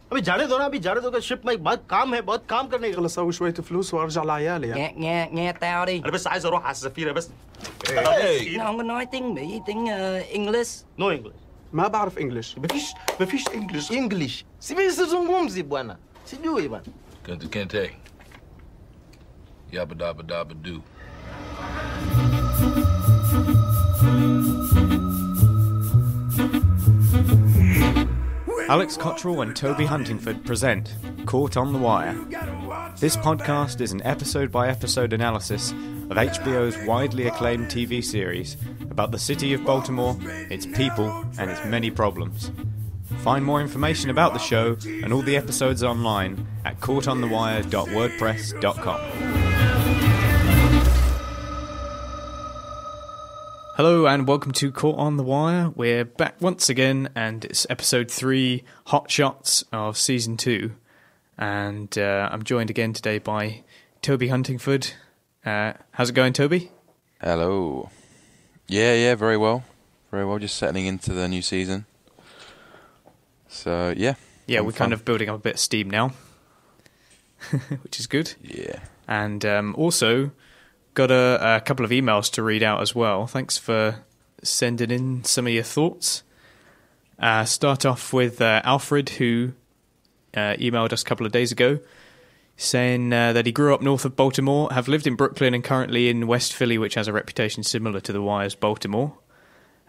अभी जाने दो ना, अभी जाने दो कि शिप में बहुत काम है, बहुत काम करने का. خلص اسوي شويه فلوس وارجع لعيالي يعني. Nghe tao đi. انا بس عايز اروح على السفينه بس. Nó không có nói tiếng Mỹ, tiếng English. No English. ما بعرف انجلش. مفيش English. English. Sijui sizungumzi bwana. Sijui bwana. Kente. Yabba dabba dabba doo. Alex Cottrell and Toby Huntingford present Caught on the Wire. This podcast is an episode-by-episode analysis of HBO's widely acclaimed TV series about the city of Baltimore, its people, and its many problems. Find more information about the show and all the episodes online at caughtonthewire.wordpress.com. Hello and welcome to Caught on the Wire. We're back once again and it's episode 3, Hot Shots of season 2. And I'm joined again today by Toby Huntingford. How's it going, Toby? Hello. Yeah, very well. Very well, just settling into the new season. So, yeah. Yeah, we're kind of building up a bit of steam now, which is good. Yeah. And also got a couple of emails to read out as well. Thanks for sending in some of your thoughts. Start off with Alfred, who emailed us a couple of days ago, saying that he grew up north of Baltimore, have lived in Brooklyn and currently in West Philly, which has a reputation similar to the Wire's Baltimore.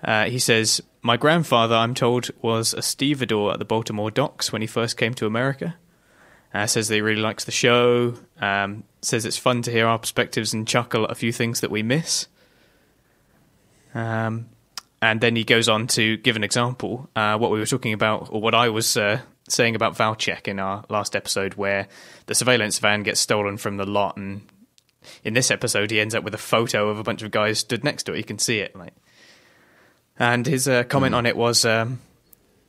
He says, my grandfather, I'm told, was a stevedore at the Baltimore docks when he first came to America. Says that he really likes the show, says it's fun to hear our perspectives and chuckle at a few things that we miss. And then he goes on to give an example, what we were talking about, or what I was saying about Valcheck in our last episode, where the surveillance van gets stolen from the lot, and in this episode he ends up with a photo of a bunch of guys stood next to it. You can see it. And his comment on it was,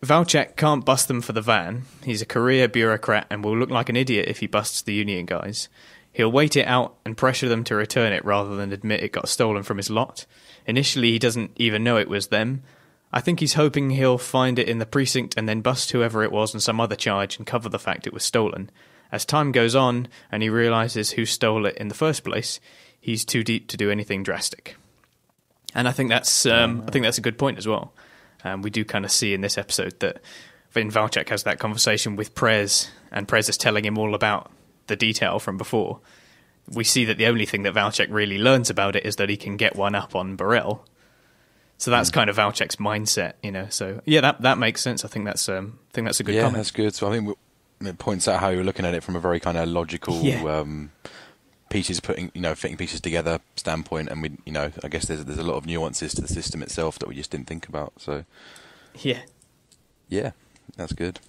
Valcheck can't bust them for the van. He's a career bureaucrat and will look like an idiot if he busts the union guys. He'll wait it out and pressure them to return it rather than admit it got stolen from his lot. Initially, he doesn't even know it was them. I think he's hoping he'll find it in the precinct and then bust whoever it was on some other charge and cover the fact it was stolen. As time goes on and he realises who stole it in the first place, he's too deep to do anything drastic. And I think that's a good point as well. We do kind of see in this episode that when Valcheck has that conversation with Prez, and Prez is telling him all about the detail from before, we see that the only thing that Valcheck really learns about it is that he can get one up on Burrell. So that's kind of Valcheck's mindset, you know. So yeah, that makes sense. I think that's a good comment. Yeah, that's good. So I think it points out how you're looking at it from a very kind of logical fitting pieces together standpoint, and we, I guess there's a lot of nuances to the system itself that we just didn't think about. So yeah, that's good.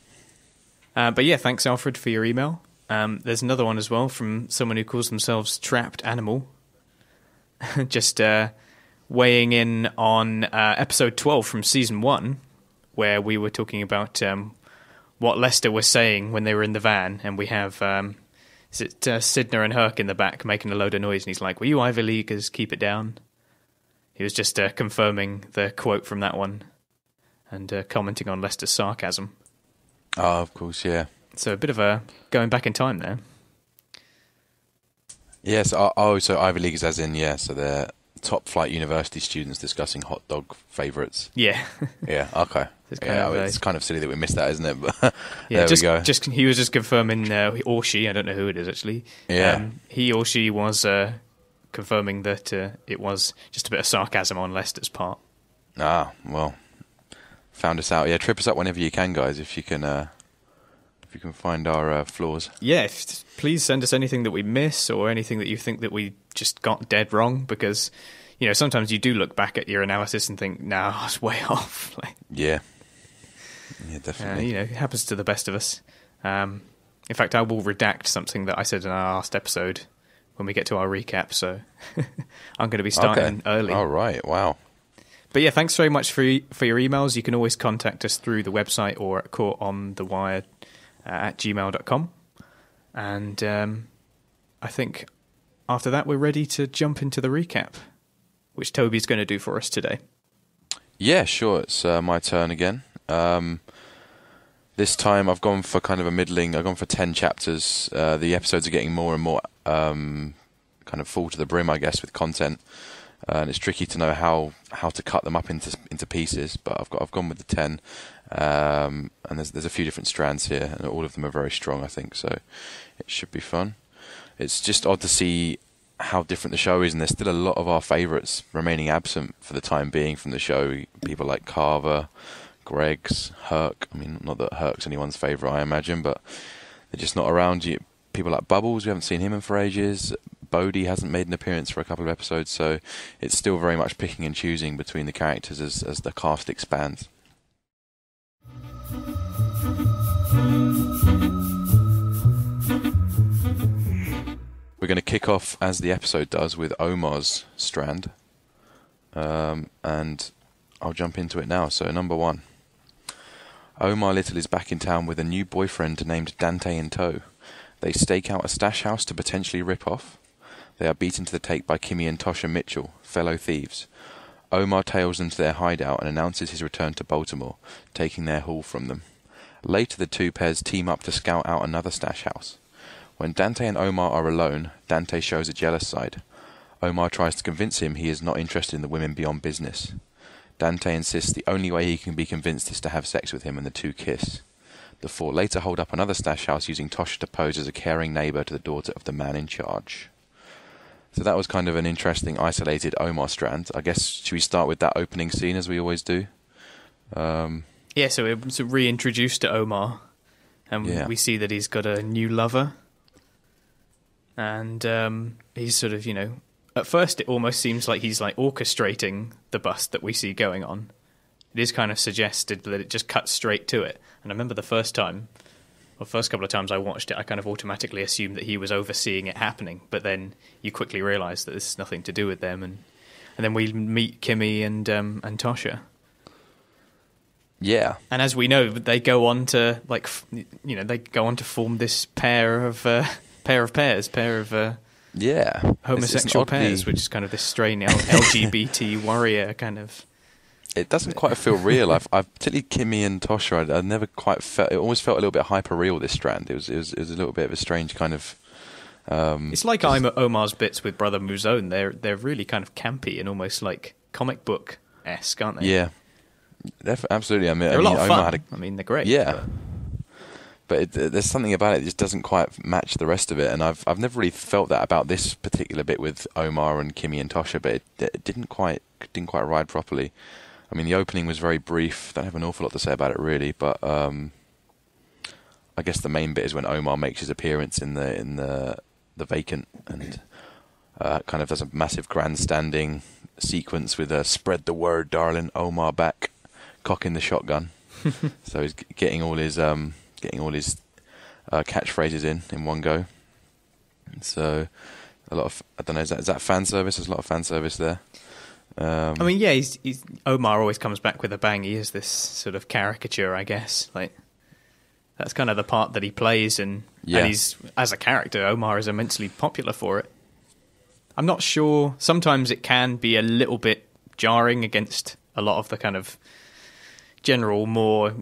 But yeah, thanks Alfred for your email. There's another one as well from someone who calls themselves Trapped Animal, just weighing in on episode 12 from season 1, where we were talking about what Lester was saying when they were in the van, and we have Sidner and Herc in the back making a load of noise, and he's like, "Were you Ivy Leaguers? Keep it down." He was just confirming the quote from that one and commenting on Lester's sarcasm. Oh, of course, yeah. So a bit of a going back in time there. Yes, so Ivy Leaguers as in, so they're top flight university students discussing hot dog favourites. Yeah. Yeah, okay. It's kind of silly that we missed that, isn't it? But yeah, we go. He was just confirming, or she, I don't know who it is actually. Yeah. He or she was confirming that it was just a bit of sarcasm on Lester's part. Ah, well, found us out. Yeah, trip us up whenever you can, guys, if you can find our flaws. Yeah, please send us anything that we miss or anything that you think that we just got dead wrong, because, sometimes you do look back at your analysis and think, nah, I was way off. Yeah, definitely. It happens to the best of us. In fact, I will redact something that I said in our last episode when we get to our recap, so I'm going to be starting early. All right, wow. But yeah, thanks very much for your emails. You can always contact us through the website or at caughtonthewire at gmail.com. And I think after that we're ready to jump into the recap, which Toby's going to do for us today. Yeah, sure. It's my turn again. This time I've gone for kind of a middling. I've gone for 10 chapters. The episodes are getting more and more kind of full to the brim, I guess, with content. And it's tricky to know how to cut them up into pieces. But I've gone with the 10. And there's a few different strands here, and all of them are very strong, I think. So it should be fun. It's just odd to see how different the show is, and there's still a lot of our favourites remaining absent for the time being from the show. People like Carver, Greggs, Herc. I mean, not that Herc's anyone's favourite, I imagine, but they're just not around. People like Bubbles, we haven't seen him in for ages. Bodhi hasn't made an appearance for a couple of episodes, so it's still very much picking and choosing between the characters as the cast expands. We're going to kick off, as the episode does, with Omar's strand. And I'll jump into it now. So, number 1. Omar Little is back in town with a new boyfriend named Dante in tow. They stake out a stash house to potentially rip off. They are beaten to the tape by Kimmy and Tosha Mitchell, fellow thieves. Omar tails them to their hideout and announces his return to Baltimore, taking their haul from them. Later, the two pairs team up to scout out another stash house. When Dante and Omar are alone, Dante shows a jealous side. Omar tries to convince him he is not interested in the women beyond business. Dante insists the only way he can be convinced is to have sex with him, and the two kiss. The four later hold up another stash house, using Tosha to pose as a caring neighbour to the daughter of the man in charge. So that was kind of an interesting, isolated Omar strand. I guess, should we start with that opening scene, as we always do? Yeah, so it was reintroduced to Omar, and we see that he's got a new lover. And he's sort of, at first it almost seems like he's like orchestrating the bust that we see going on. It is kind of suggested that it just cuts straight to it. And I remember the first couple of times I watched it, I kind of automatically assumed that he was overseeing it happening. But then you quickly realise that this has nothing to do with them. And then we meet Kimmy and Tosha. Yeah. And as we know, they go on to, form this pair of homosexual pairs, which is kind of this strange LGBT warrior kind of. It doesn't quite feel real. I've particularly Kimmy and Tosha. I never quite felt. It always felt a little bit hyper real. This strand. It was a little bit of a strange kind of. It's like Omar's bits with Brother Muzone. They're really kind of campy and almost like comic book esque, aren't they? Yeah, absolutely. They're a lot of fun. They're great. Yeah. But there's something about it that just doesn't quite match the rest of it, and I've never really felt that about this particular bit with Omar and Kimmy and Tosha, but it didn't quite ride properly. I mean, the opening was very brief. Don't have an awful lot to say about it really, but I guess the main bit is when Omar makes his appearance in the vacant and kind of does a massive grandstanding sequence with a "spread the word, darling, Omar back," cocking the shotgun. So he's getting all his catchphrases in one go. So a lot of, I don't know, is that fan service? There's a lot of fan service there. He's Omar always comes back with a bang. He is this sort of caricature, I guess. Like that's kind of the part that he plays, and he's, as a character, Omar is immensely popular for it. I'm not sure. Sometimes it can be a little bit jarring against a lot of the kind of general, more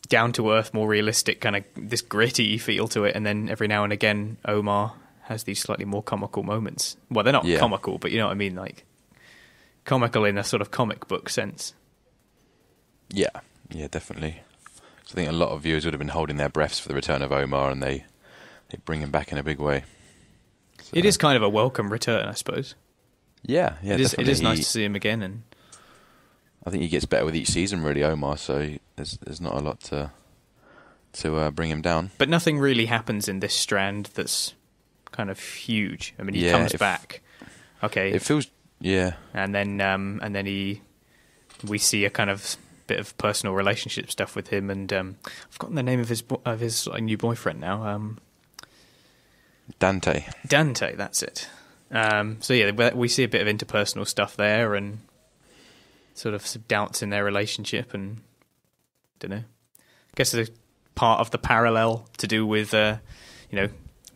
down-to-earth, more realistic, kind of this gritty feel to it, and then every now and again Omar has these slightly more comical moments. Well, they're not comical, but you know what I mean, like comical in a sort of comic book sense. Yeah, definitely. So I think a lot of viewers would have been holding their breaths for the return of Omar, and they bring him back in a big way. So, it is kind of a welcome return, I suppose. Yeah, it is nice to see him again, and I think he gets better with each season, really, Omar. So there's not a lot to bring him down. But nothing really happens in this strand that's kind of huge. I mean, he comes back. Okay, it feels and then we see a kind of bit of personal relationship stuff with him, and I've forgotten the name of his new boyfriend now. Dante, that's it. So we see a bit of interpersonal stuff there, and sort of some doubts in their relationship, and I don't know. I guess there's part of the parallel to do with,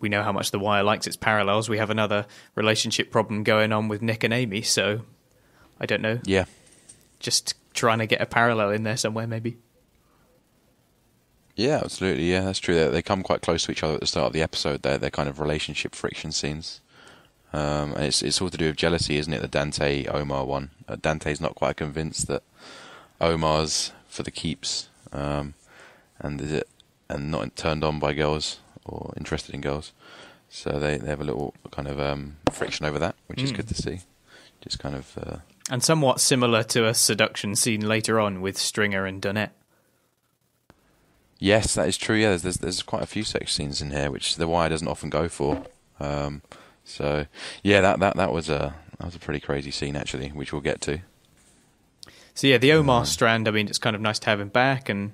we know how much The Wire likes its parallels. We have another relationship problem going on with Nick and Amy, so I don't know. Yeah. Just trying to get a parallel in there somewhere, maybe. Yeah, absolutely. Yeah, that's true. They come quite close to each other at the start of the episode. They're kind of relationship friction scenes. And it's all to do with jealousy, isn't it? The Dante Omar one. Dante's not quite convinced that Omar's for the keeps, and not turned on by girls or interested in girls. So they have a little kind of friction over that, which is good to see. Just kind of and somewhat similar to a seduction scene later on with Stringer and Donette. Yes, that is true. Yeah, there's quite a few sex scenes in here, which The Wire doesn't often go for. So yeah, that was a pretty crazy scene actually, which we'll get to. So yeah, the Omar strand. I mean, it's kind of nice to have him back, and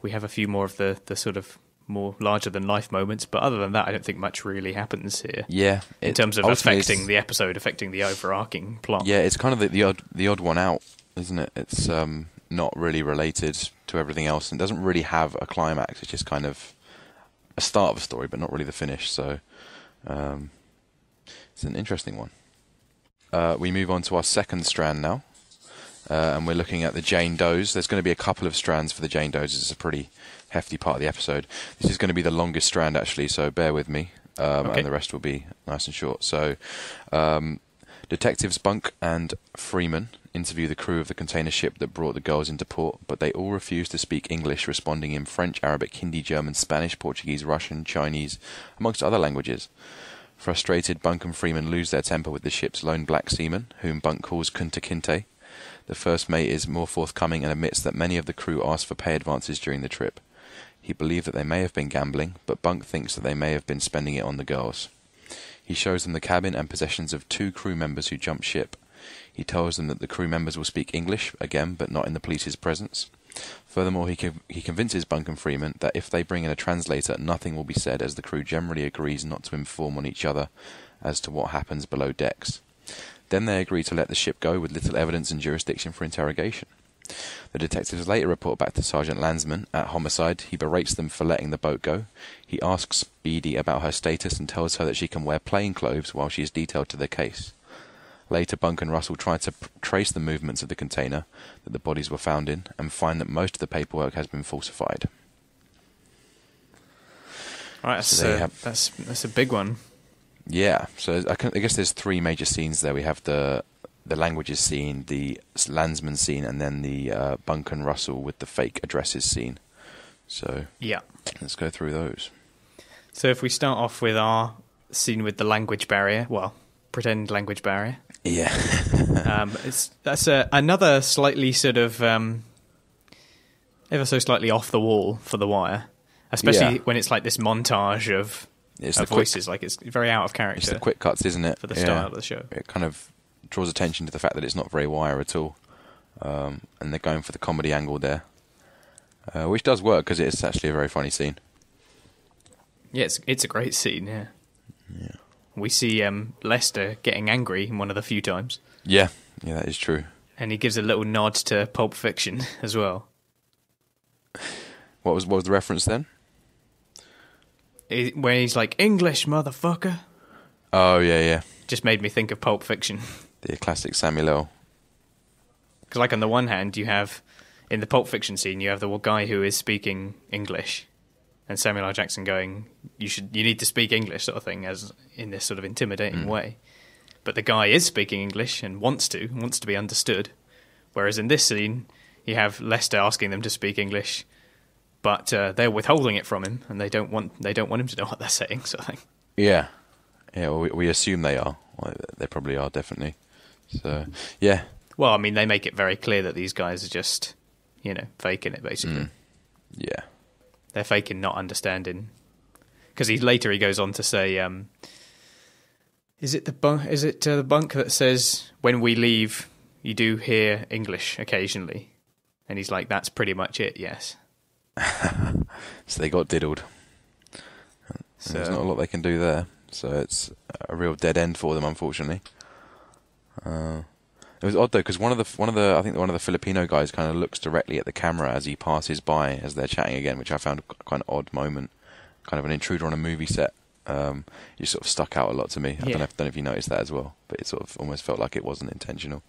we have a few more of the sort of more larger than life moments. But other than that, I don't think much really happens here. Yeah, in terms of affecting the episode, affecting the overarching plot. Yeah, it's kind of the odd one out, isn't it? It's not really related to everything else, and doesn't really have a climax. It's just kind of a start of a story, but not really the finish. So it's an interesting one. We move on to our second strand now, and we're looking at the Jane Does. There's going to be a couple of strands for the Jane Does. It's a pretty hefty part of the episode. This is going to be the longest strand actually, so bear with me, and the rest will be nice and short. So Detectives Bunk and Freeman interview the crew of the container ship that brought the girls into port, but they all refuse to speak English, responding in French, Arabic, Hindi, German, Spanish, Portuguese, Russian, Chinese, amongst other languages. Frustrated, Bunk and Freeman lose their temper with the ship's lone black seaman, whom Bunk calls Kunta Kinte. The first mate is more forthcoming and admits that many of the crew asked for pay advances during the trip. He believed that they may have been gambling, but Bunk thinks that they may have been spending it on the girls. He shows them the cabin and possessions of 2 crew members who jumped ship. He tells them that the crew members will speak English, again, but not in the police's presence. Furthermore, he convinces Bunk and Freeman that if they bring in a translator, nothing will be said, as the crew generally agrees not to inform on each other as to what happens below decks. Then they agree to let the ship go with little evidence and jurisdiction for interrogation. The detectives later report back to Sergeant Landsman at Homicide. He berates them for letting the boat go. He asks Beadie about her status and tells her that she can wear plain clothes while she is detailed to the case. Later, Bunk and Russell try to trace the movements of the container that the bodies were found in and find that most of the paperwork has been falsified. Right, that's a big one. Yeah, so I guess there's 3 major scenes there. We have the languages scene, the Landsman scene, and then the Bunk and Russell with the fake addresses scene. So yeah, let's go through those. So if we start off with our scene with the language barrier, well, pretend language barrier. Yeah. That's another slightly sort of ever so slightly off the wall for The Wire, especially when it's like this montage of voices. Like it's very out of character. It's the quick cuts, isn't it? For the style of the show. It kind of draws attention to the fact that it's not very Wire at all. And they're going for the comedy angle there, which does work because it's actually a very funny scene. Yeah, it's a great scene, yeah. We see Lester getting angry in one of the few times. Yeah, that is true. And he gives a little nod to Pulp Fiction as well. What was the reference then? When he's like, English, motherfucker. Oh, yeah. Just made me think of Pulp Fiction. The classic Samuel L. Because like on the one hand, you have, in the Pulp Fiction scene, you have the guy who is speaking English. And Samuel L. Jackson going, you need to speak English, sort of thing, as in this sort of intimidating way. But the guy is speaking English and wants to be understood. Whereas in this scene, you have Lester asking them to speak English, but they're withholding it from him, and they don't want him to know what they're saying, sort of thing. Yeah. Well, we assume they are. Well, they probably are, definitely. So, yeah. Well, I mean, they make it very clear that these guys are just, faking it, basically. Yeah. They're faking not understanding. Because later he goes on to say, is it the bunk that says, when we leave, you do hear English occasionally? And he's like, that's pretty much it, yes. So they got diddled. So there's not a lot they can do there. So it's a real dead end for them, unfortunately. It was odd though, because one of the Filipino guys kind of looks directly at the camera as he passes by as they're chatting again, which I found quite an odd moment, kind of an intruder on a movie set. It sort of stuck out a lot to me. I don't know if you noticed that as well, but it sort of almost felt like it wasn't intentional.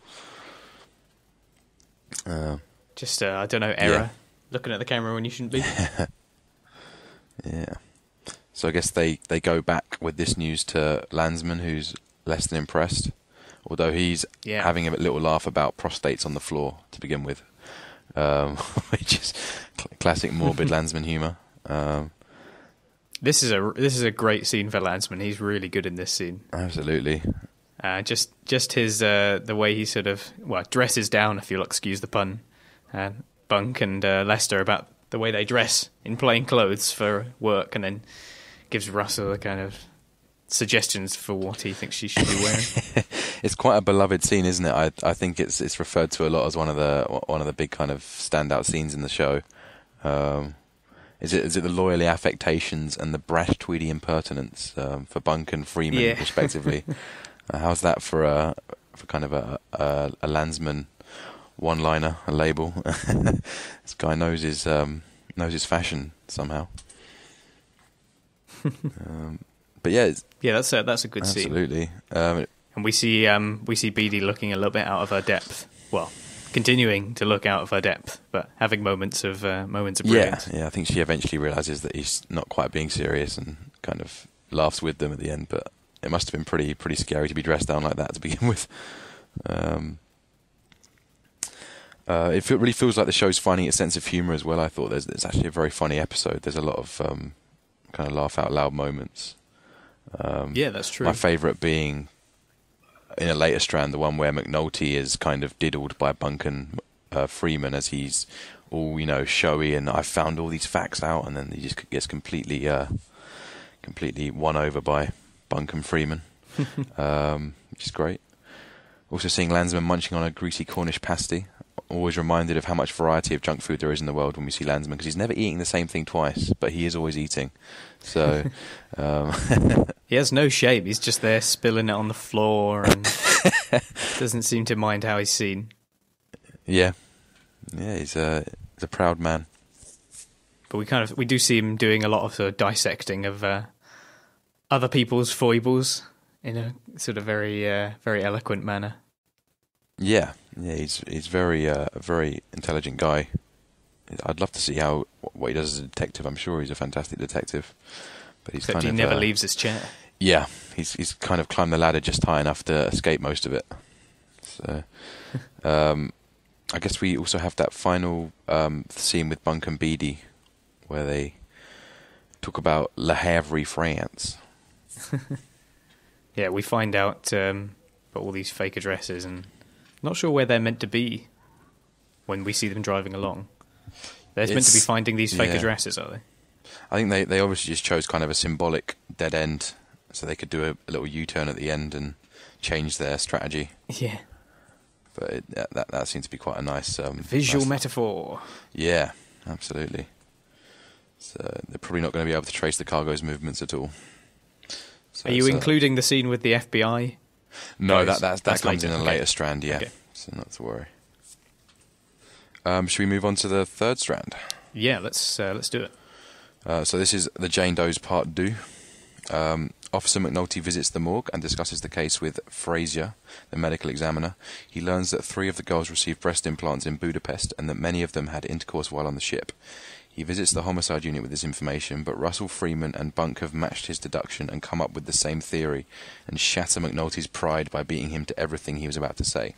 Just I don't know, error. Yeah. Looking at the camera when you shouldn't be. Yeah. So I guess they go back with this news to Landsman, who's less than impressed, although he's having a little laugh about prostates on the floor to begin with, which is classic morbid Landsman humour. This is a great scene for Landsman. He's really good in this scene. Absolutely. Just his the way he sort of dresses down, if you'll excuse the pun, Bunk and Lester about the way they dress in plain clothes for work, and then gives Russell a kind of suggestions for what he thinks she should be wearing. It's quite a beloved scene, isn't it? I think it's referred to a lot as one of the big kind of standout scenes in the show. Is it the loyally affectations and the brash tweedy impertinence for Bunk and Freeman respectively? How's that for kind of a Landsman one-liner, a label? This guy knows his fashion somehow. But that's a good scene. Absolutely. And we see Beadie looking a little bit out of her depth. Well, continuing to look out of her depth, but having moments of brilliance. Yeah. I think she eventually realizes that he's not quite being serious and kind of laughs with them at the end. But it must have been pretty scary to be dressed down like that to begin with. It really feels like the show's finding its sense of humour as well. I thought there's actually a very funny episode. There's a lot of kind of laugh out loud moments. That's true. My favourite being in a later strand, the one where McNulty is kind of diddled by Bunk and Freeman as he's all showy and I've found all these facts out, and then he just gets completely won over by Bunk and Freeman, which is great. Also seeing Landsman munching on a greasy Cornish pasty. Always reminded of how much variety of junk food there is in the world when we see Landsman, because he's never eating the same thing twice, but he is always eating. So he has no shame. He's just there spilling it on the floor and doesn't seem to mind how he's seen. Yeah, he's a proud man. But we do see him doing a lot of sort of dissecting of other people's foibles in a sort of very very eloquent manner. Yeah, he's very very intelligent guy. I'd love to see what he does as a detective. I'm sure he's a fantastic detective. But Except he never leaves his chair. Yeah, he's kind of climbed the ladder just high enough to escape most of it. So, I guess we also have that final scene with Bunk and Beadie, where they talk about Le Havre, France. Yeah, we find out about all these fake addresses, and not sure where they're meant to be when we see them driving along. They're meant to be finding these fake addresses, are they? I think they obviously just chose kind of a symbolic dead end, so they could do a little U-turn at the end and change their strategy. Yeah. But that seems to be quite a nice visual metaphor. Yeah, absolutely. So they're probably not going to be able to trace the cargo's movements at all. So are you including the scene with the FBI? No, that comes in a later strand. Yeah, so not to worry. Should we move on to the third strand? Yeah, let's do it. So this is the Jane Doe's part 2. Officer McNulty visits the morgue and discusses the case with Frazier, the medical examiner. He learns that 3 of the girls received breast implants in Budapest and that many of them had intercourse while on the ship. He visits the homicide unit with this information, but Russell, Freeman and Bunk have matched his deduction and come up with the same theory and shatter McNulty's pride by beating him to everything he was about to say.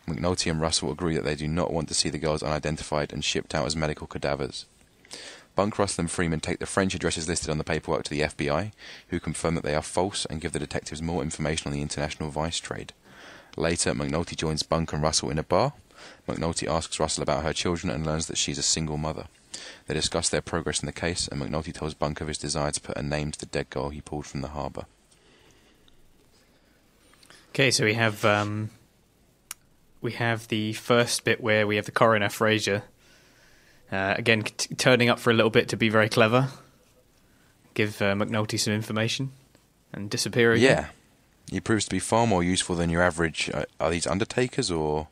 McNulty and Russell agree that they do not want to see the girls unidentified and shipped out as medical cadavers. Bunk, Russell and Freeman take the French addresses listed on the paperwork to the FBI, who confirm that they are false and give the detectives more information on the international vice trade. Later, McNulty joins Bunk and Russell in a bar. McNulty asks Russell about her children and learns that she's a single mother. They discuss their progress in the case, and McNulty tells Bunk of his desire to put a name to the dead girl he pulled from the harbour. Okay, so we have the first bit where we have the coroner, Frazier, again turning up for a little bit to be very clever, give McNulty some information, and disappear again. Yeah, he proves to be far more useful than your average. Are these undertakers or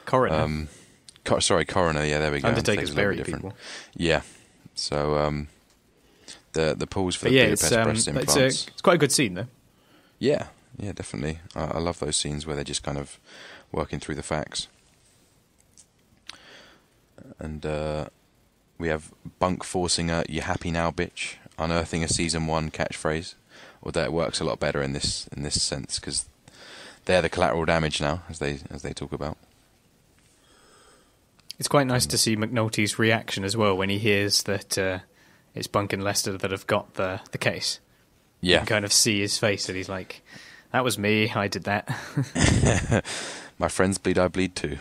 coroner? Coroner. Yeah, there we go. Undertakers bury people. Yeah, so the pulls for the Budapest breast implants. It's quite a good scene, though. Yeah, definitely. I love those scenes where they're just kind of working through the facts. And We have Bunk forcing a "You happy now, bitch?" unearthing a season 1 catchphrase. Although it works a lot better in this sense because they're the collateral damage now, as they talk about. It's quite nice to see McNulty's reaction as well when he hears that it's Bunk and Lester that have got the case. Yeah. You can kind of see his face and he's like, that was me, I did that. My friends bleed, I bleed too.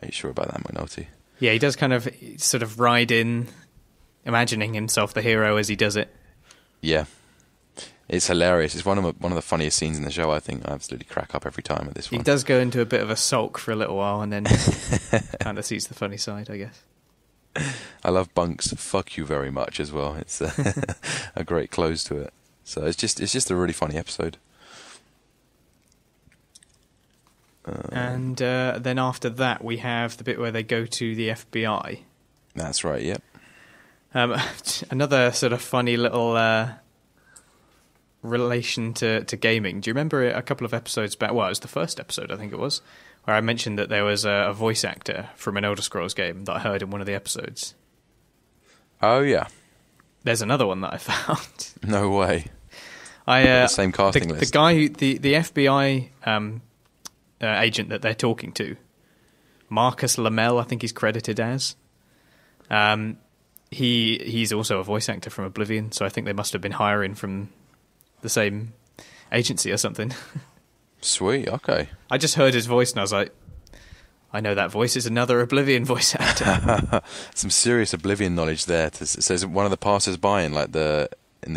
Are you sure about that, McNulty? Yeah, he does kind of sort of ride in, imagining himself the hero as he does it. Yeah. It's hilarious. It's one of the funniest scenes in the show, I think. I absolutely crack up every time at this one. He does go into a bit of a sulk for a little while and then kind of sees the funny side, I guess. I love Bunk's "fuck you very much" as well. It's a great close to it. So it's just a really funny episode. And then after that, we have the bit where they go to the FBI. That's right, yep. Another sort of funny little relation to gaming. Do you remember a couple of episodes back? Well, it was the first episode, I think it was, where I mentioned that there was a voice actor from an Elder Scrolls game that I heard in one of the episodes. Oh, yeah. There's another one that I found. No way. The same casting list. The guy, the FBI agent that they're talking to, Marcus Lamel, I think he's credited as. He's also a voice actor from Oblivion, so I think they must have been hiring from the same agency or something. Sweet, okay. I just heard his voice and I was like, I know that voice is another Oblivion voice actor. Some serious Oblivion knowledge there. So is it one of the passers-by in the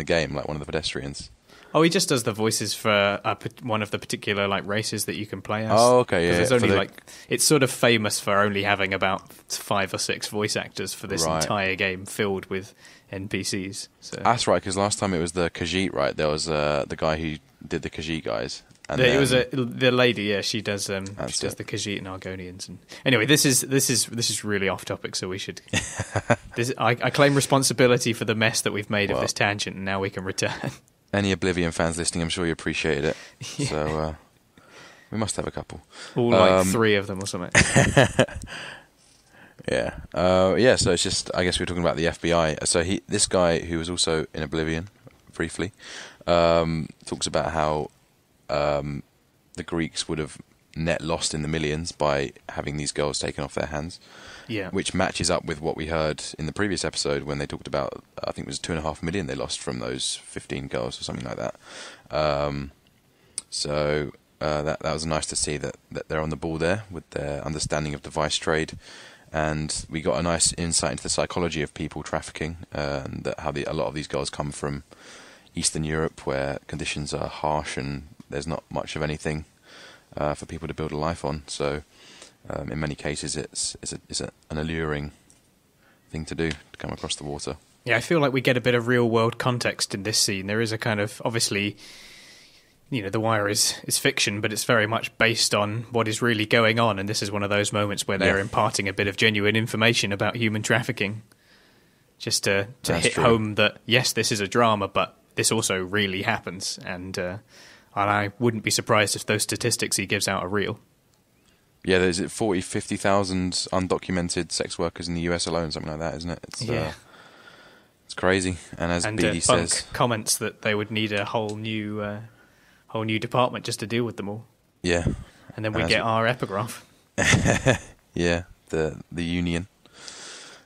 game, like one of the pedestrians? Oh, he just does the voices for one of the particular races that you can play as. Oh, okay, yeah. There's only it's sort of famous for only having about 5 or 6 voice actors for this entire game filled with NPCs. So. That's right, because last time it was the Khajiit, right? There was the guy who did the Khajiit guys. And it was the lady, yeah. She does the Khajiit and Argonians. And anyway, this is really off topic, so we should. I claim responsibility for the mess that we've made of this tangent, and now we can return. Any Oblivion fans listening, I'm sure you appreciated it. Yeah. So we must have a couple. All 3 of them or something. Yeah. So it's just, I guess we were talking about the FBI. So this guy who was also in Oblivion, briefly, talks about how the Greeks would have net lost in the millions by having these girls taken off their hands. Yeah. Which matches up with what we heard in the previous episode when they talked about, I think it was 2.5 million they lost from those 15 girls or something like that. So that was nice to see that they're on the ball there with their understanding of device trade. And we got a nice insight into the psychology of people trafficking, and how a lot of these girls come from Eastern Europe, where conditions are harsh and there's not much of anything for people to build a life on. So in many cases, it's an alluring thing to do, to come across the water. Yeah, I feel like we get a bit of real-world context in this scene. There is a kind of, obviously, The Wire is fiction, but it's very much based on what is really going on, and this is one of those moments where they're imparting a bit of genuine information about human trafficking, just to hit home that, yes, this is a drama, but this also really happens, and I wouldn't be surprised if those statistics he gives out are real. Yeah, there's 40, 50,000 undocumented sex workers in the US alone, something like that, isn't it? It's crazy. And as BD says, comments that they would need a whole new department just to deal with them all. Yeah, and then we get our epigraph. Yeah, the union.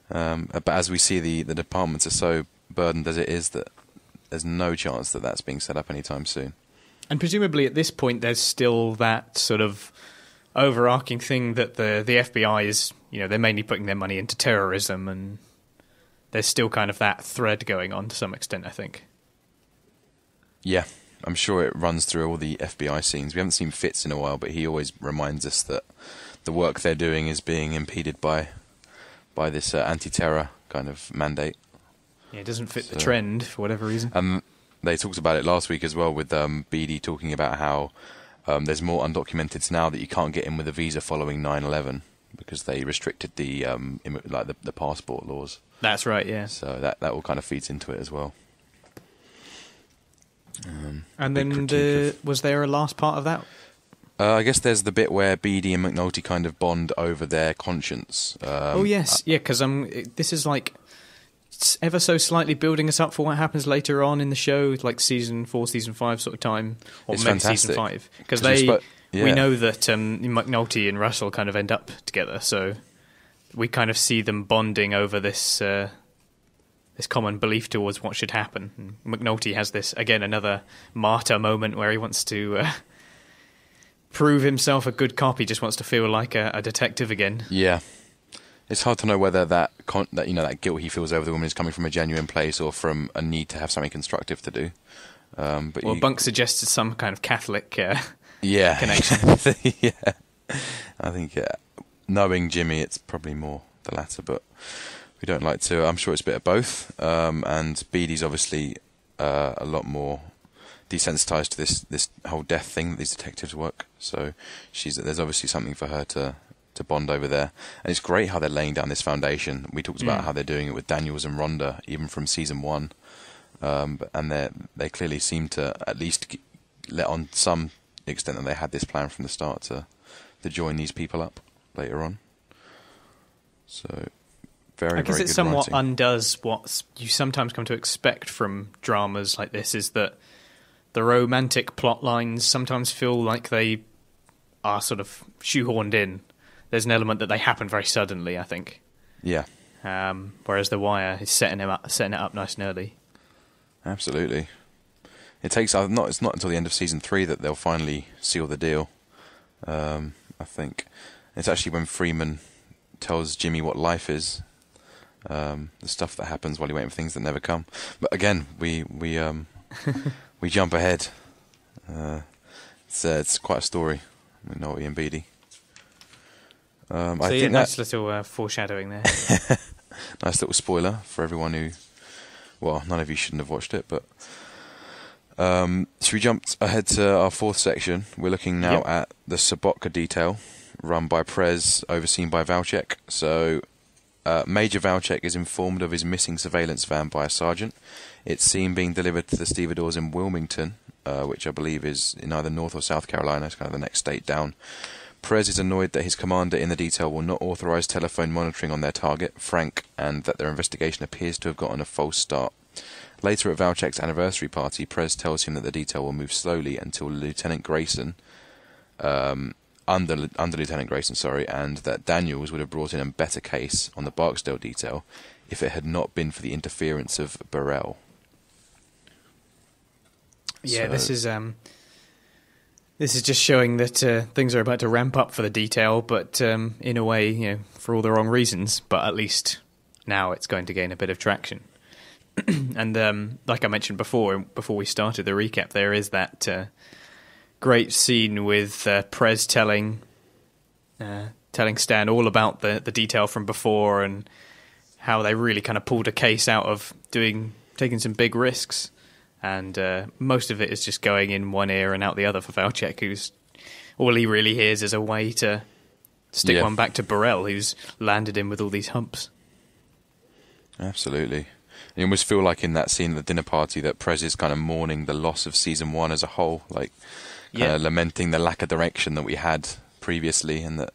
But as we see, the departments are so burdened as it is that there's no chance that that's being set up anytime soon. And presumably at this point, there's still that sort of overarching thing that the FBI is, they're mainly putting their money into terrorism, and there's still kind of that thread going on to some extent, I think. Yeah, I'm sure it runs through all the FBI scenes. We haven't seen Fitz in a while, but he always reminds us that the work they're doing is being impeded by this anti-terror kind of mandate. Yeah, it doesn't fit the trend for whatever reason. They talked about it last week as well, with BD talking about how there's more undocumenteds now that you can't get in with a visa following 9/11 because they restricted the passport laws. That's right, yeah. So that all kind of feeds into it as well. And then was there a last part of that? I guess there's the bit where BD and McNulty kind of bond over their conscience. Oh yes, yeah, because this is like ever so slightly building us up for what happens later on in the show, like season 4, season 5 sort of time, or It's maybe fantastic. season 5, because Yeah. we know that McNulty and Russell kind of end up together, so we kind of see them bonding over this this common belief towards what should happen. And McNulty has this, again, another martyr moment where he wants to prove himself a good cop. He just wants to feel like a detective again. Yeah. It's hard to know whether that guilt he feels over the woman is coming from a genuine place or from a need to have something constructive to do. But Bunk suggested some kind of Catholic yeah connection. Yeah, I think knowing Jimmy, it's probably more the latter, but we don't like to. I'm sure it's a bit of both. And Beadie's obviously a lot more desensitized to this whole death thing that these detectives work. So there's obviously something for her to bond over there, and it's great how they're laying down this foundation. We talked about how they're doing it with Daniels and Rhonda, even from season 1, and they clearly seem to at least let on some extent that they had this plan from the start to join these people up later on. So I guess very it good somewhat writing. undoes what you sometimes come to expect from dramas like this, is that the romantic plot lines sometimes feel like they are sort of shoehorned in. There's an element that they happen very suddenly, I think. Yeah. Whereas The Wire is setting it up nice and early. Absolutely. It takes it's not until the end of season 3 that they'll finally seal the deal. I think it's actually when Freeman tells Jimmy what life is, the stuff that happens while you're waiting for things that never come. But again, we we jump ahead. It's quite a story. We know Ian Beattie. I think nice little foreshadowing there. nice little spoiler for everyone who, well, none of you shouldn't have watched it, but should we jump ahead to our 4th section? We're looking now at the Sobotka detail, run by Prez, overseen by Valcheck. So Major Valcheck is informed of his missing surveillance van by a sergeant. It's seen being delivered to the stevedores in Wilmington, which I believe is in either North or South Carolina. It's kind of the next state down. Prez is annoyed that his commander in the detail will not authorise telephone monitoring on their target, Frank, and that their investigation appears to have gotten a false start. Later at Valcheck's anniversary party, Prez tells him that the detail will move slowly until Lieutenant Grayson, under Lieutenant Grayson, and that Daniels would have brought in a better case on the Barksdale detail if it had not been for the interference of Burrell. Yeah, so, this is just showing that things are about to ramp up for the detail, but in a way, for all the wrong reasons. But at least now it's going to gain a bit of traction. And like I mentioned before we started the recap, there is that great scene with Prez telling Stan all about the detail from before and how they really kind of pulled a case out of taking some big risks. And most of it is just going in one ear and out the other for Valcheck, who's all he really hears is a way to stick one back to Burrell, who's landed him with all these humps. Absolutely. You almost feel like in that scene at the dinner party that Prez is kind of mourning the loss of season 1 as a whole, like kind of lamenting the lack of direction that we had previously, and that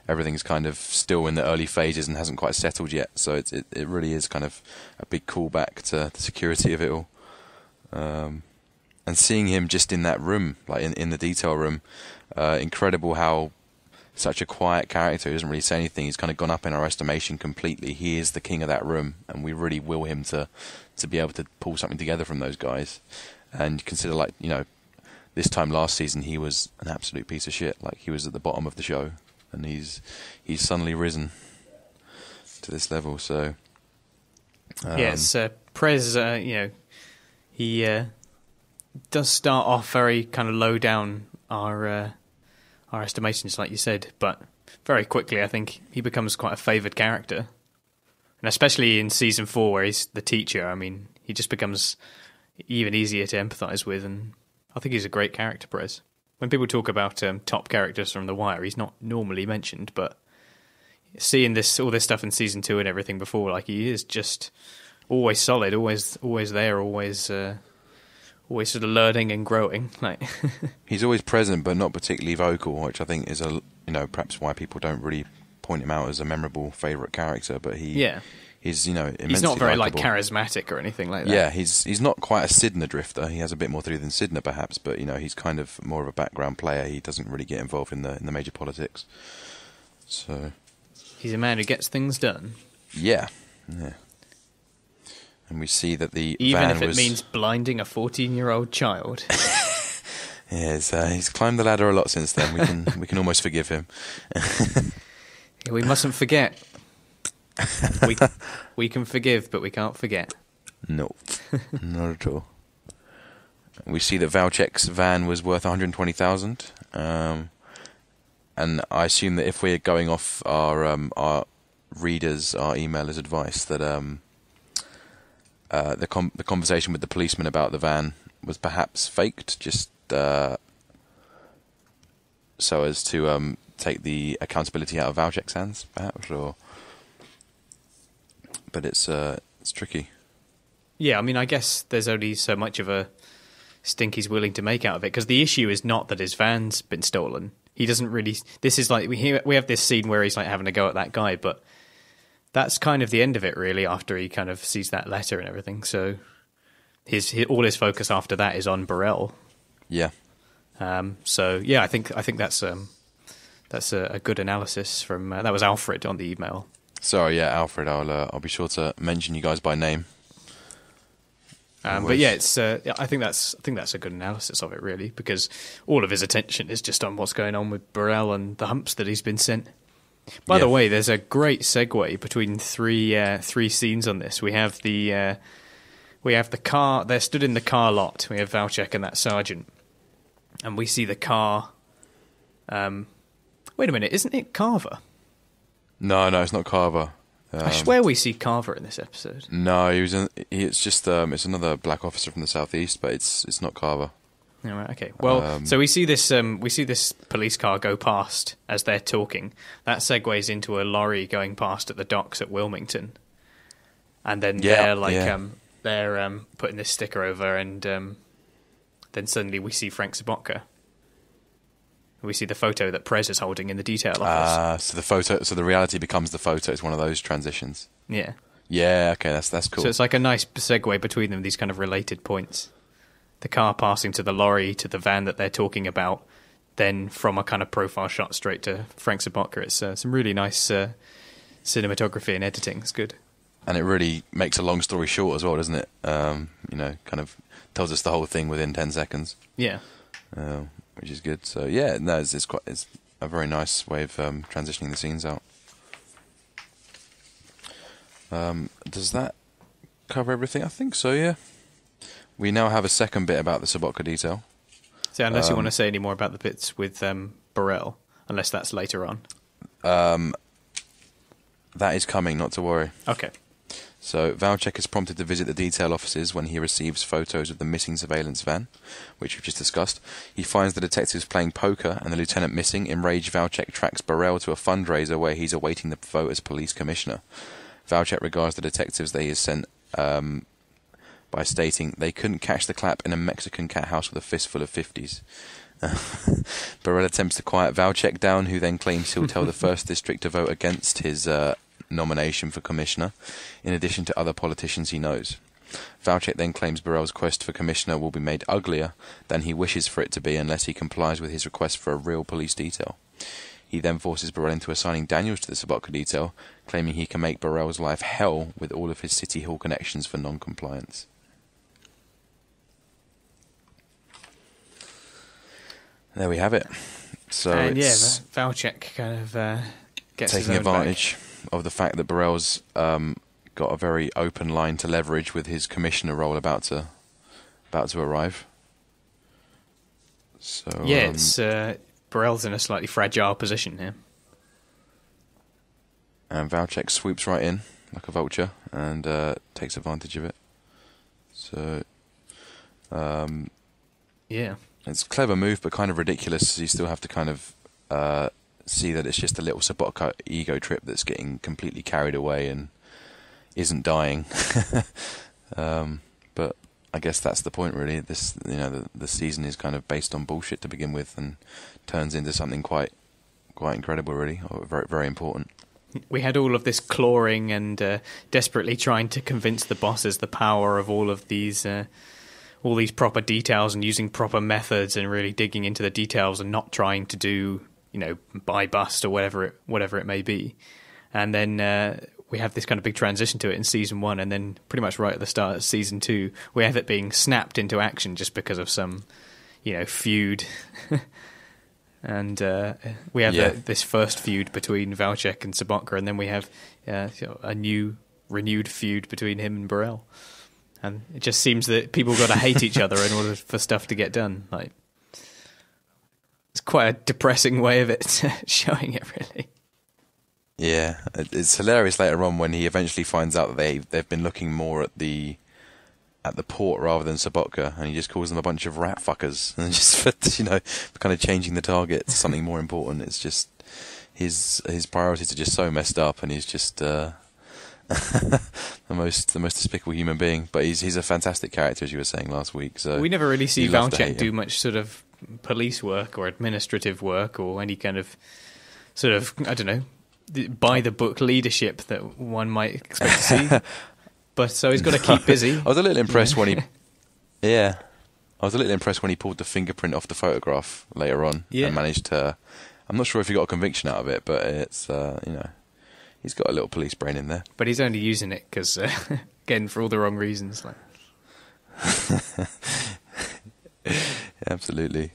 everything's kind of still in the early phases and hasn't quite settled yet. So it really is kind of a big callback to the security of it all. And seeing him just in that room, like in the detail room, incredible how such a quiet character who doesn't really say anything, he's kind of gone up in our estimation completely. He is the king of that room, and we really will him to be able to pull something together from those guys. And consider, like, this time last season he was an absolute piece of shit. Like, he was at the bottom of the show, and he's suddenly risen to this level. So yes, Prez, he does start off very kind of low down our estimations, like you said, but very quickly I think he becomes quite a favoured character. And especially in season 4 where he's the teacher, I mean, he just becomes even easier to empathise with, and I think he's a great character, Prez. When people talk about top characters from The Wire, he's not normally mentioned, but seeing all this stuff in season 2 and everything before, like, he is just always solid, always there, always sort of learning and growing. Like he's always present, but not particularly vocal, which I think is perhaps why people don't really point him out as a memorable favourite character. But he he's immensely He's not very likeable. charismatic or anything like that. Yeah, he's not quite a Sidner drifter. He has a bit more to do than Sidner, perhaps, but he's kind of more of a background player. He doesn't really get involved in the major politics. So he's a man who gets things done. Yeah. And we see that the even van if it was... means blinding a 14-year-old child. Yeah, he's climbed the ladder a lot since then. We can almost forgive him. We mustn't forget. We can forgive, but we can't forget. No, not at all. We see that Valcheck's van was worth 120,000, and I assume that if we're going off our readers, our emailers' advice, that the conversation with the policeman about the van was perhaps faked, just so as to take the accountability out of Valcheck's hands, perhaps, but it's tricky. Yeah, I mean, I guess there's only so much of a stink he's willing to make out of it, because the issue is not that his van's been stolen. He doesn't really... This is like... We have this scene where he's like having a go at that guy, but that's kind of the end of it, really, after he kind of sees that letter and everything. So all his focus after that is on Burrell. Yeah. So yeah, I think that's a good analysis from... that was Alfred on the email. Sorry, yeah, Alfred. I'll be sure to mention you guys by name. But yeah, it's. I think that's a good analysis of it, really, because all of his attention is just on what's going on with Burrell and the humps that he's been sent. By the way, there's a great segue between three scenes on this. We have the car. They're stood in the car lot. We have Valcheck and that sergeant, and we see the car. Wait a minute, isn't it Carver? No, it's not Carver. I swear we see Carver in this episode. No, it's just it's another black officer from the southeast, but it's not Carver. All right, okay. Well, so we see this police car go past as they're talking. That segues into a lorry going past at the docks at Wilmington, and then they're putting this sticker over, and then suddenly we see Frank Sobotka. We see the photo that Prez is holding in the detail office. So the reality becomes the photo. It's one of those transitions. Yeah. Yeah. Okay, that's cool. So it's like a nice segue between them. These kind of related points. The car passing to the lorry to the van that they're talking about. Then from a kind of profile shot straight to Frank Sobotka. It's some really nice cinematography and editing. It's good. And it really makes a long story short as well, doesn't it? Kind of tells us the whole thing within 10 seconds. Yeah. Which is good. So yeah, no, it's a very nice way of transitioning the scenes out. Does that cover everything? I think so. Yeah. We now have a second bit about the Sobotka detail. So unless you want to say any more about the bits with Burrell, unless that's later on. That is coming. Not to worry. Okay. So, Valcheck is prompted to visit the detail offices when he receives photos of the missing surveillance van, which we've just discussed. He finds the detectives playing poker and the lieutenant missing. Enraged, Valcheck tracks Burrell to a fundraiser where he's awaiting the vote as police commissioner. Valcheck regards the detectives that he has sent by stating, "They couldn't catch the clap in a Mexican cat house with a fistful of 50s." Burrell attempts to quiet Valcheck down, who then claims he'll tell the 1st District to vote against his nomination for commissioner, in addition to other politicians he knows. Valcheck then claims Burrell's quest for commissioner will be made uglier than he wishes for it to be unless he complies with his request for a real police detail. He then forces Burrell into assigning Daniels to the Sobotka detail, claiming he can make Burrell's life hell with all of his City Hall connections for non-compliance. There we have it. So it's Valcheck kind of gets taking advantage of the fact that Burrell's got a very open line to leverage with his commissioner role about to arrive. So it's Burrell's in a slightly fragile position here. And Valcheck swoops right in like a vulture and takes advantage of it. So it's a clever move, but kind of ridiculous. You still have to kind of see that it's just a little Sobotka ego trip that's getting completely carried away and isn't dying. But I guess that's the point, really. This, the season is kind of based on bullshit to begin with, and turns into something quite incredible, really, or very, very important. we had all of this clawing and desperately trying to convince the bosses the power of all these proper details and using proper methods and really digging into the details and not trying to do, buy bust or whatever it may be. And then we have this kind of big transition to it in season 1, and then pretty much right at the start of season 2, we have it being snapped into action just because of some, feud. And we have this first feud between Valcheck and Sobotka, and then we have a new, renewed feud between him and Burrell. And it just seems that people got to hate each other in order for stuff to get done. Like, it's quite a depressing way of it showing it, really. Yeah, it's hilarious later on when he eventually finds out that they've been looking more at the port rather than Sobotka, and he just calls them a bunch of rat fuckers, and just for kind of changing the target to something more important. It's just his priorities are just so messed up, and he's just the most despicable human being. But he's a fantastic character, as you were saying last week. So we never really see Valcheck do much sort of police work or administrative work or any kind of sort of, I don't know, by the book leadership that one might expect to see. But so he's got to keep busy. I was a little impressed when he, I was a little impressed when he pulled the fingerprint off the photograph later on and managed to. I'm not sure if he got a conviction out of it, but it's he's got a little police brain in there. But he's only using it because again for all the wrong reasons. Like. Absolutely.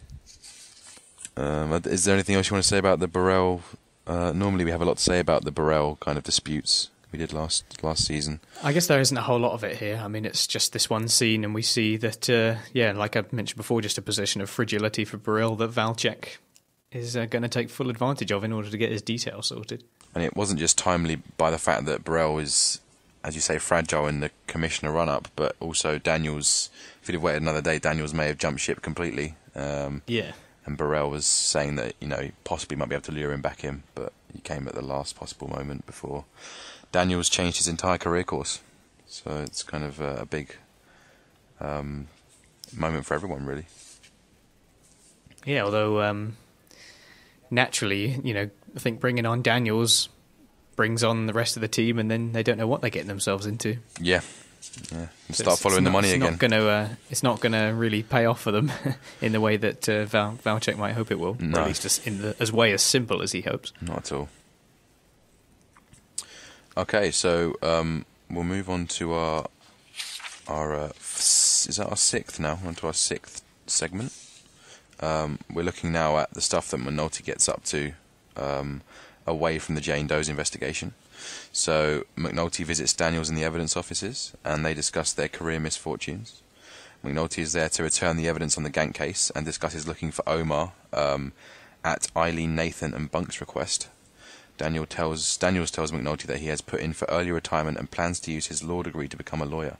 Is there anything else you want to say about the Burrell? Normally we have a lot to say about the Burrell kind of disputes we did last season. I guess there isn't a whole lot of it here. I mean, it's just this one scene, and we see that, like I mentioned before, just a position of fragility for Burrell that Valcheck is going to take full advantage of in order to get his details sorted. And it wasn't just timely by the fact that Burrell is, as you say, fragile in the commissioner run-up, but also Daniels, if he'd have waited another day, Daniels may have jumped ship completely. And Burrell was saying that, he possibly might be able to lure him back in, but he came at the last possible moment before Daniels changed his entire career course. So it's kind of a big moment for everyone, really. Yeah, although naturally, I think bringing on Daniels brings on the rest of the team, and then they don't know what they're getting themselves into. Yeah. And start following the money again. It's not going to really pay off for them in the way that Valcheck might hope it will. No. Or at least as way as simple as he hopes. Not at all. Okay, so we'll move on to our is that our sixth now? On to our sixth segment. We're looking now at the stuff that McNulty gets up to away from the Jane Doe's investigation. So McNulty visits Daniels in the evidence offices, and they discuss their career misfortunes. McNulty is there to return the evidence on the Gantt case and discusses looking for Omar at Eileen, Nathan and Bunk's request. Daniels tells McNulty that he has put in for early retirement and plans to use his law degree to become a lawyer.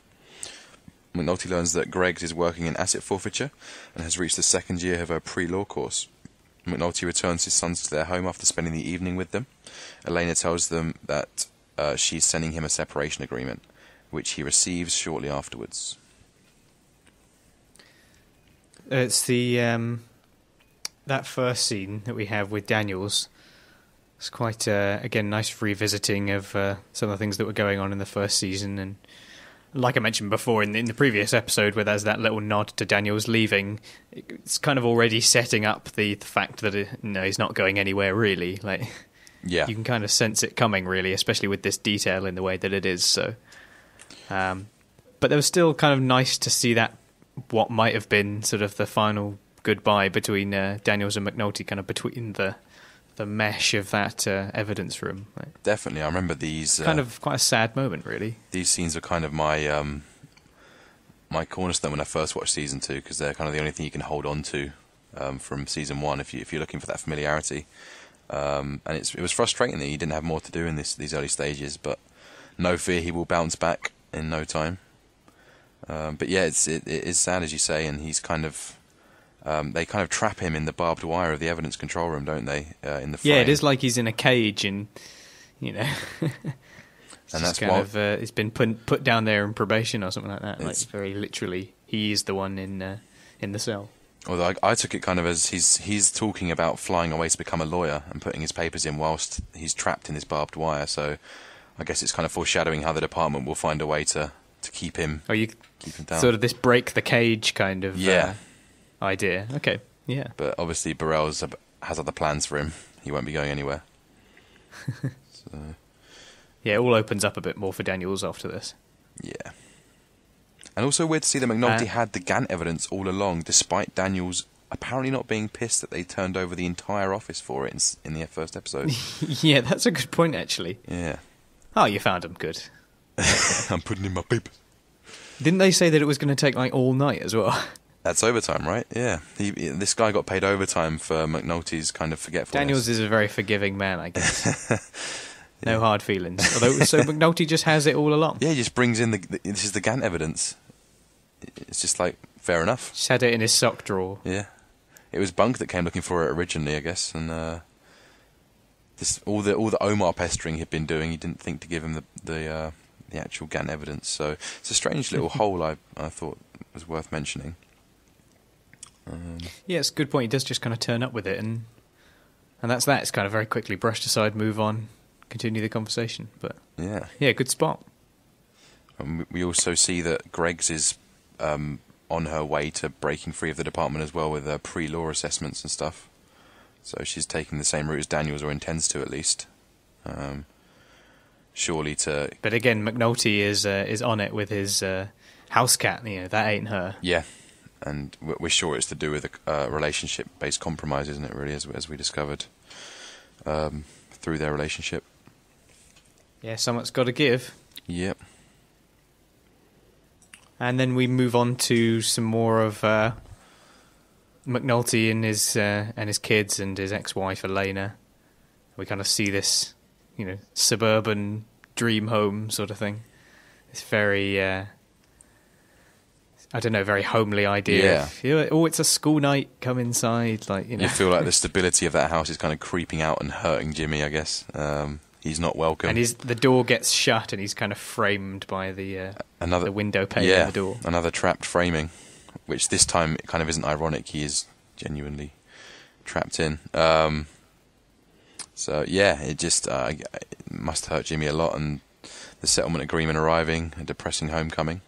McNulty learns that Greggs is working in asset forfeiture and has reached the second year of her pre-law course. McNulty returns his sons to their home after spending the evening with them. Elena tells them that she's sending him a separation agreement, which he receives shortly afterwards. It's the that first scene that we have with Daniels. It's quite again nice revisiting of some of the things that were going on in the first season, and like I mentioned before in the previous episode, where there's that little nod to Daniels leaving, it's kind of already setting up the fact that he's not going anywhere really. Like, yeah, you can kind of sense it coming really, especially with this detail in the way that it is. So, but it was still kind of nice to see that what might have been sort of the final goodbye between Daniels and McNulty, kind of between the mesh of that evidence room. Like, definitely, I remember these. Kind of quite a sad moment, really. These scenes are kind of my my cornerstone when I first watched season 2, because they're kind of the only thing you can hold on to from season 1 if you're looking for that familiarity. And it was frustrating that he didn't have more to do in these early stages, but no fear, he will bounce back in no time. But yeah, it is sad, as you say, and he's kind of. They kind of trap him in the barbed wire of the evidence control room, don't they? In the frame. Yeah, it is like he's in a cage, and and that's kind of he's been put down there in probation or something like that. Like very literally, he is the one in the cell. Although I took it kind of as he's talking about flying away to become a lawyer and putting his papers in whilst he's trapped in this barbed wire. So I guess it's kind of foreshadowing how the department will find a way to keep him. Keep him down. Sort of this break the cage kind of idea. Okay, yeah. But obviously Burrell has other plans for him. He won't be going anywhere. So. Yeah, it all opens up a bit more for Daniels after this. Yeah. And also weird to see that McNulty had the Gant evidence all along, despite Daniels apparently not being pissed that they turned over the entire office for it in the first episode. Yeah, that's a good point, actually. Yeah. Oh, you found him. Good. I'm putting in my papers. Didn't they say that it was going to take, like, all night as well? That's overtime, right? Yeah. This guy got paid overtime for McNulty's kind of forgetfulness. Daniels is a very forgiving man, I guess. No hard feelings. Although, so McNulty just has it all along. Yeah, he just brings in this is the Gant evidence. It's just like, fair enough. Just had it in his sock drawer. Yeah. It was Bunk that came looking for it originally, I guess, and all the Omar pestering he'd been doing, he didn't think to give him the actual Gant evidence. So it's a strange little hole I thought was worth mentioning. Yeah, it's a good point. He does just kind of turn up with it, and that's that. It's kind of very quickly brushed aside, move on, continue the conversation. But yeah, good spot. We also see that Greggs is on her way to breaking free of the department as well with pre-law assessments and stuff. So she's taking the same route as Daniels, or intends to at least. Surely to. But again, McNulty is on it with his house cat. You know, that ain't her. Yeah, and we're sure it's to do with a relationship-based compromise, isn't it? Really, as we discovered through their relationship. Yeah, something's got to give. Yep. And then we move on to some more of McNulty and his kids and his ex-wife Elena. We kind of see this, you know, suburban dream home sort of thing. It's very, I don't know, very homely idea. Yeah. Oh, it's a school night. Come inside, like you know. You feel like the stability of that house is kind of creeping out and hurting Jimmy, I guess. He's not welcome. And the door gets shut, and he's kind of framed by the window pane in the door. Another trapped framing, which this time it kind of isn't ironic. He is genuinely trapped in. So yeah, it just it must hurt Jimmy a lot, and the settlement agreement arriving, a depressing homecoming.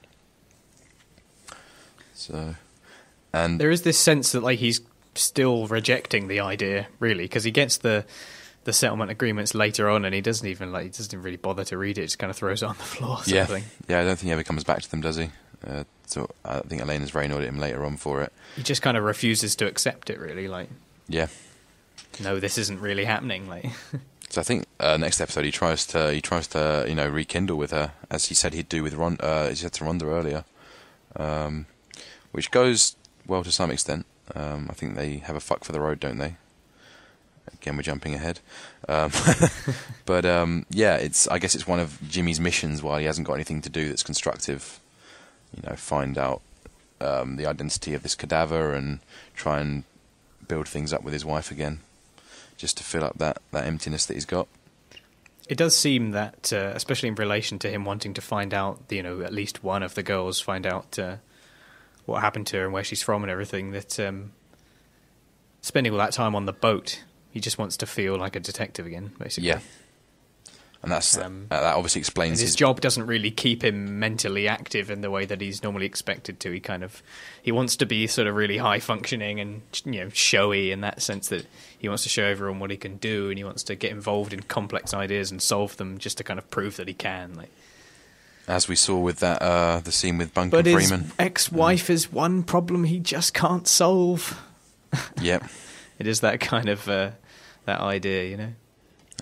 So, and there is this sense that like he's still rejecting the idea, really, because he gets the settlement agreements later on, and he doesn't really bother to read it. Just kind of throws it on the floor. Yeah, I don't think he ever comes back to them, does he? So I think Elena's very annoyed at him later on for it. He just kind of refuses to accept it, really. Like, yeah, no, this isn't really happening. Like, so I think next episode he tries to rekindle with her, as he said he'd do with he said to Rhonda earlier, which goes well to some extent. I think they have a fuck for the road, don't they? Again, we're jumping ahead. But I guess it's one of Jimmy's missions while he hasn't got anything to do that's constructive. You know, find out the identity of this cadaver and try and build things up with his wife again, just to fill up that emptiness that he's got. It does seem that, especially in relation to him wanting to find out, you know, at least one of the girls find out what happened to her and where she's from and everything, that spending all that time on the boat, he just wants to feel like a detective again, basically. Yeah. And that's that obviously explains his job doesn't really keep him mentally active in the way that he's normally expected to. He wants to be sort of really high functioning and, you know, showy in that sense, that he wants to show everyone what he can do, and he wants to get involved in complex ideas and solve them just to kind of prove that he can. Like, as we saw with that the scene with Bunk and Freeman. But his ex-wife is one problem he just can't solve. Yep. It is that kind of that idea, you know.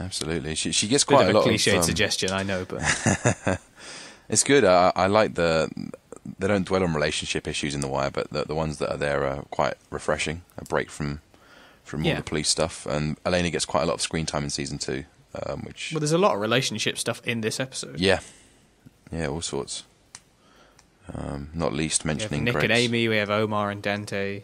Absolutely, she gets quite a lot of cliched suggestion, I know, but it's good. I like they don't dwell on relationship issues in The Wire, but the ones that are there are quite refreshing. A break from all the police stuff, and Elena gets quite a lot of screen time in season 2. Which there's a lot of relationship stuff in this episode. Yeah, all sorts. Not least mentioning Nick and Amy. We have Omar and Dante.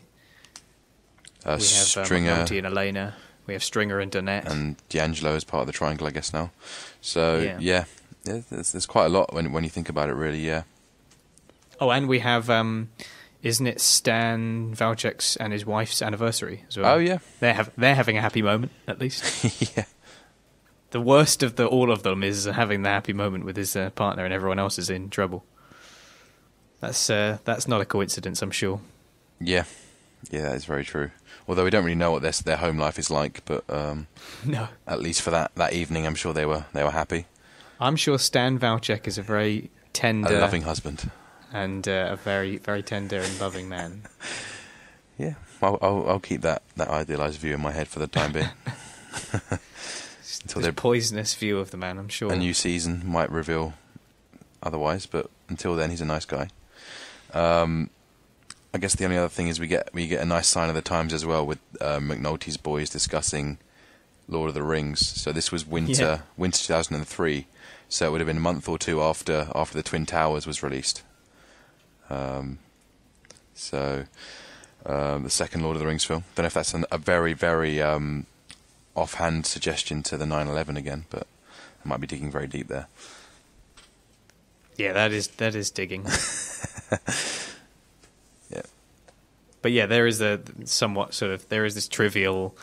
We have Stringer, McNulty and Elena. We have Stringer and Donette. And D'Angelo is part of the triangle, I guess, now. So, there's quite a lot when you think about it, really, yeah. Oh, and we have isn't it Stan Valcheck's and his wife's anniversary as well? Oh, yeah. They're having a happy moment, at least. Yeah. The worst of all of them is having the happy moment with his partner, and everyone else is in trouble. That's not a coincidence, I'm sure. Yeah. Yeah, that is very true. Although we don't really know what their home life is like, but No. at least for that evening, I'm sure they were happy. I'm sure Stan Valcheck is a very tender... A loving husband. And a very, very tender and loving man. Yeah, I'll keep that idealised view in my head for the time being. Until there's poisonous view of the man, I'm sure. A new season might reveal otherwise, but until then, he's a nice guy. I guess the only other thing is we get a nice sign of the times as well with McNulty's boys discussing Lord of the Rings. So this was winter 2003, so it would have been a month or two after the Twin Towers was released. The second Lord of the Rings film. Don't know if that's a very, very offhand suggestion to the 9/11 again, but I might be digging very deep there. Yeah, that is digging. Yeah. But yeah, there is there is this trivial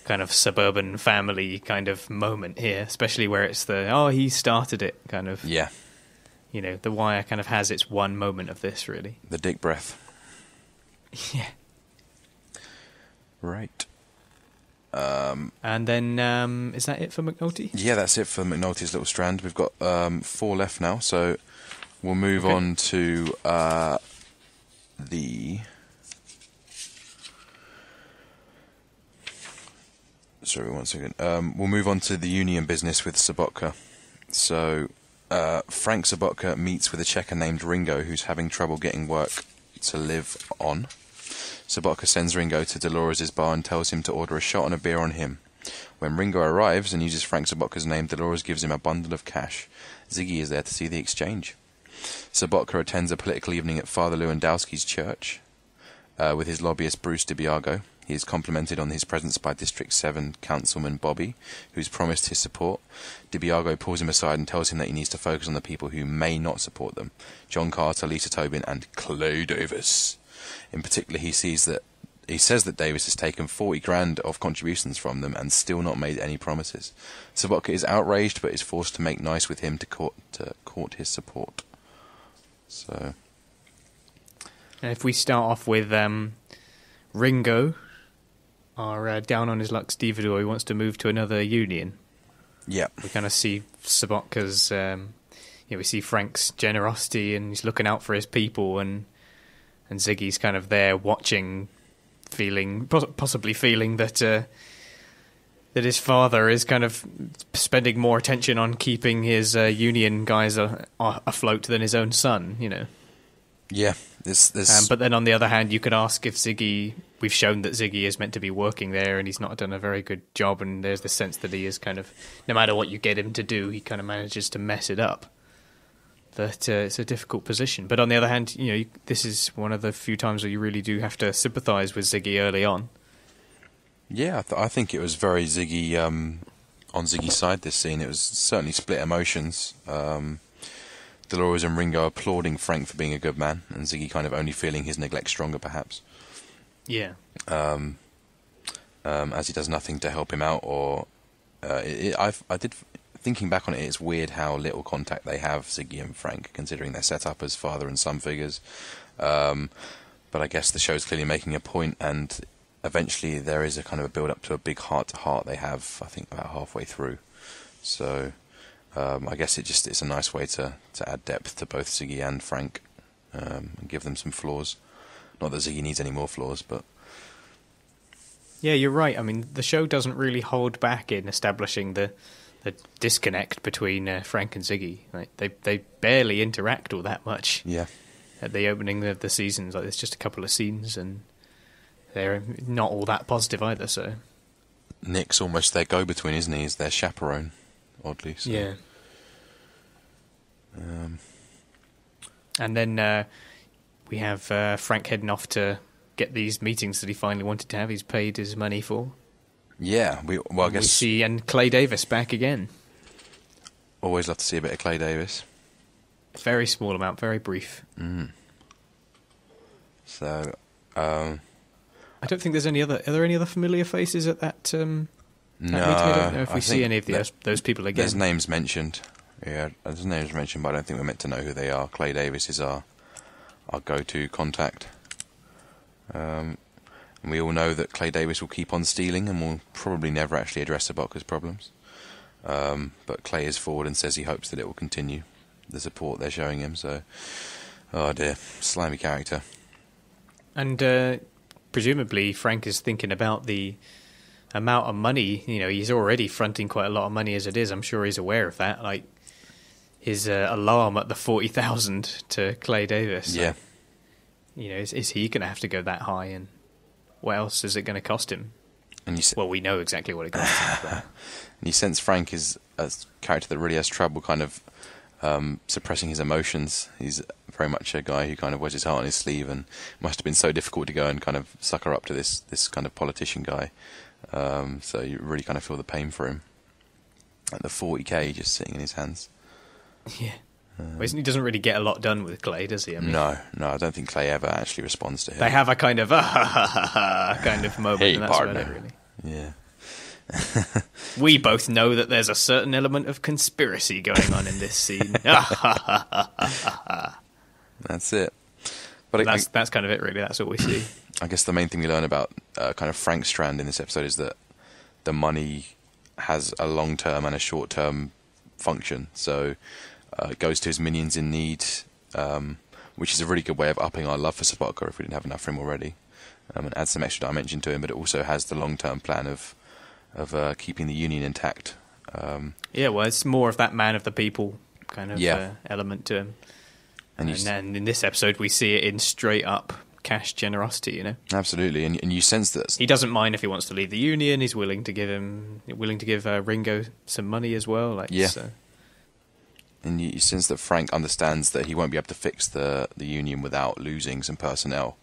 kind of suburban family kind of moment here, especially where it's he started it kind of. Yeah. You know, The Wire kind of has its one moment of this, really. The dick breath. Yeah. Right. And then, is that it for McNulty? Yeah, that's it for McNulty's little strand. We've got 4 left now, so we'll move on to the... Sorry, 1 second. We'll move on to the union business with Sobotka. So... Frank Sobotka meets with a checker named Ringo who's having trouble getting work to live on. Sobotka sends Ringo to Dolores' bar and tells him to order a shot and a beer on him. When Ringo arrives and uses Frank Sobotka's name, Dolores gives him a bundle of cash. Ziggy is there to see the exchange. Sobotka attends a political evening at Father Lewandowski's church with his lobbyist Bruce DiBiago. He is complimented on his presence by District 7 Councilman Bobby, who's promised his support. DiBiago pulls him aside and tells him that he needs to focus on the people who may not support them. John Carter, Lisa Tobin, and Clay Davis. In particular, he says that Davis has taken 40 grand of contributions from them and still not made any promises. Sobotka is outraged, but is forced to make nice with him to court his support. So... And if we start off with Ringo... Our down on his luck stevedore, he wants to move to another union. Yeah. We kind of see Sobotka's, we see Frank's generosity, and he's looking out for his people, and Ziggy's kind of there watching, possibly feeling that his father is kind of spending more attention on keeping his union guys afloat than his own son, you know. Yeah. But then on the other hand, you could ask if we've shown that Ziggy is meant to be working there and he's not done a very good job, and there's the sense that he is kind of, no matter what you get him to do, he kind of manages to mess it up. That it's a difficult position. But on the other hand, this is one of the few times where you really do have to sympathise with Ziggy early on. Yeah, I think it was very Ziggy, on Ziggy's side, this scene. It was certainly split emotions. Dolores and Ringo applauding Frank for being a good man, and Ziggy kind of only feeling his neglect stronger, perhaps. Yeah. As he does nothing to help him out, or thinking back on it, it's weird how little contact they have, Ziggy and Frank, considering they're set up as father and son figures. But I guess the show's clearly making a point, and eventually there is a kind of a build up to a big heart-to-heart they have, I think, about halfway through. So. I guess it's a nice way to add depth to both Ziggy and Frank, and give them some flaws. Not that Ziggy needs any more flaws, but... Yeah, you're right. I mean, the show doesn't really hold back in establishing the disconnect between Frank and Ziggy. Like, they barely interact all that much. Yeah. At the opening of the seasons, there's just a couple of scenes, and they're not all that positive either. So Nick's almost their go-between, isn't he? He's their chaperone. Oddly, so. Yeah. And then we have Frank heading off to get these meetings that he finally wanted to have. He's paid his money for. Yeah, I guess... We see and Clay Davis back again. Always love to see a bit of Clay Davis. Very small amount, very brief. So, I don't think there's any other. Are there any other familiar faces at that? no, meeting? I don't know if we see any of those people again. There's names mentioned. Yeah, there's names mentioned, but I don't think we're meant to know who they are. Clay Davis is our go-to contact. And we all know that Clay Davis will keep on stealing and will probably never actually address Sobotka's problems. But Clay is forward and says he hopes that it will continue, the support they're showing him. So, oh dear, slimy character. And presumably Frank is thinking about the amount of money. You know, he's already fronting quite a lot of money as it is. I'm sure he's aware of that. Like his alarm at the 40,000 to Clay Davis. So, yeah. You know, is he going to have to go that high? And what else is it going to cost him? And well, we know exactly what it costs him. But. And you sense Frank is a character that really has trouble kind of suppressing his emotions. He's very much a guy who kind of wears his heart on his sleeve, and must have been so difficult to go and kind of sucker up to this kind of politician guy. So you really kind of feel the pain for him. And the 40k just sitting in his hands. Yeah. Well, he doesn't really get a lot done with Clay, does he? I mean, no, I don't think Clay ever actually responds to him. They have a kind of kind of moment, hey, and that's partner. about it, really. Yeah. We both know that there's a certain element of conspiracy going on in this scene. That's it. But that's kind of it, really. That's all we see. I guess the main thing we learn about kind of Frank's strand in this episode is that the money has a long-term and a short-term function. So it goes to his minions in need, which is a really good way of upping our love for Sobotka if we didn't have enough for him already, and add some extra dimension to him. But it also has the long-term plan of keeping the Union intact. Yeah, well, it's more of that man of the people kind of element to him. And then in this episode, we see it in straight-up cash generosity, you know? Absolutely, and you sense that he doesn't mind if he wants to leave the Union. He's willing to give Ringo some money as well. Like, yeah. So. And you sense that Frank understands that he won't be able to fix the Union without losing some personnel.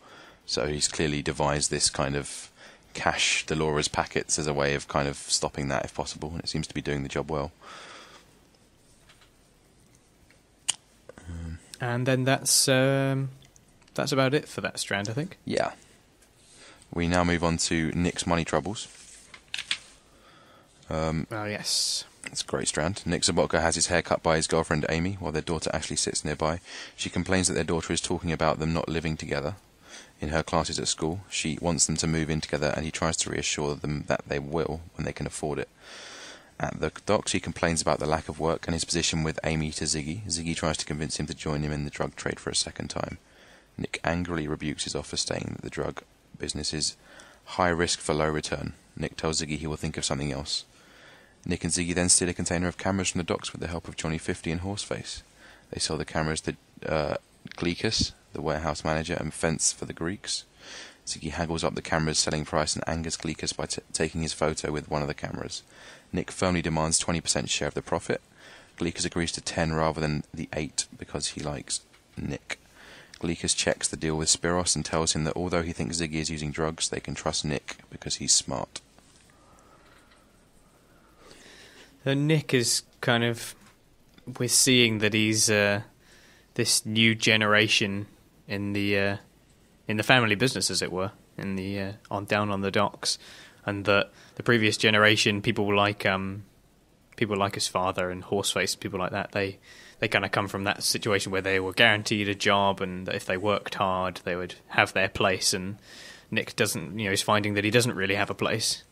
So he's clearly devised this kind of cash Dolores packets as a way of kind of stopping that if possible, and it seems to be doing the job well. And then that's about it for that strand, I think. Yeah. We now move on to Nick's money troubles. Oh, yes. It's a great strand. Nick Sobotka has his hair cut by his girlfriend Amy, while their daughter Ashley sits nearby. She complains that their daughter is talking about them not living together in her classes at school. She wants them to move in together, and he tries to reassure them that they will when they can afford it. At the docks, he complains about the lack of work and his position with Amy to Ziggy. Ziggy tries to convince him to join him in the drug trade for a second time. Nick angrily rebukes his offer, stating that the drug business is high risk for low return. Nick tells Ziggy he will think of something else. Nick and Ziggy then steal a container of cameras from the docks with the help of Johnny 50 and Horseface. They sell the cameras to Gleekus, the warehouse manager, and Fence for the Greeks. Ziggy haggles up the camera's selling price and angers Gleekus by taking his photo with one of the cameras. Nick firmly demands 20% share of the profit. Gleekus agrees to 10 rather than the 8 because he likes Nick. Gleekus checks the deal with Spiros and tells him that although he thinks Ziggy is using drugs, they can trust Nick because he's smart. So Nick is kind of... We're seeing that he's this new generation in the family business, as it were, in the down on the docks, and that the previous generation, people like his father and Horseface, people like that, they kind of come from that situation where they were guaranteed a job, and that if they worked hard, they would have their place. And Nick doesn't, he's finding that he doesn't really have a place.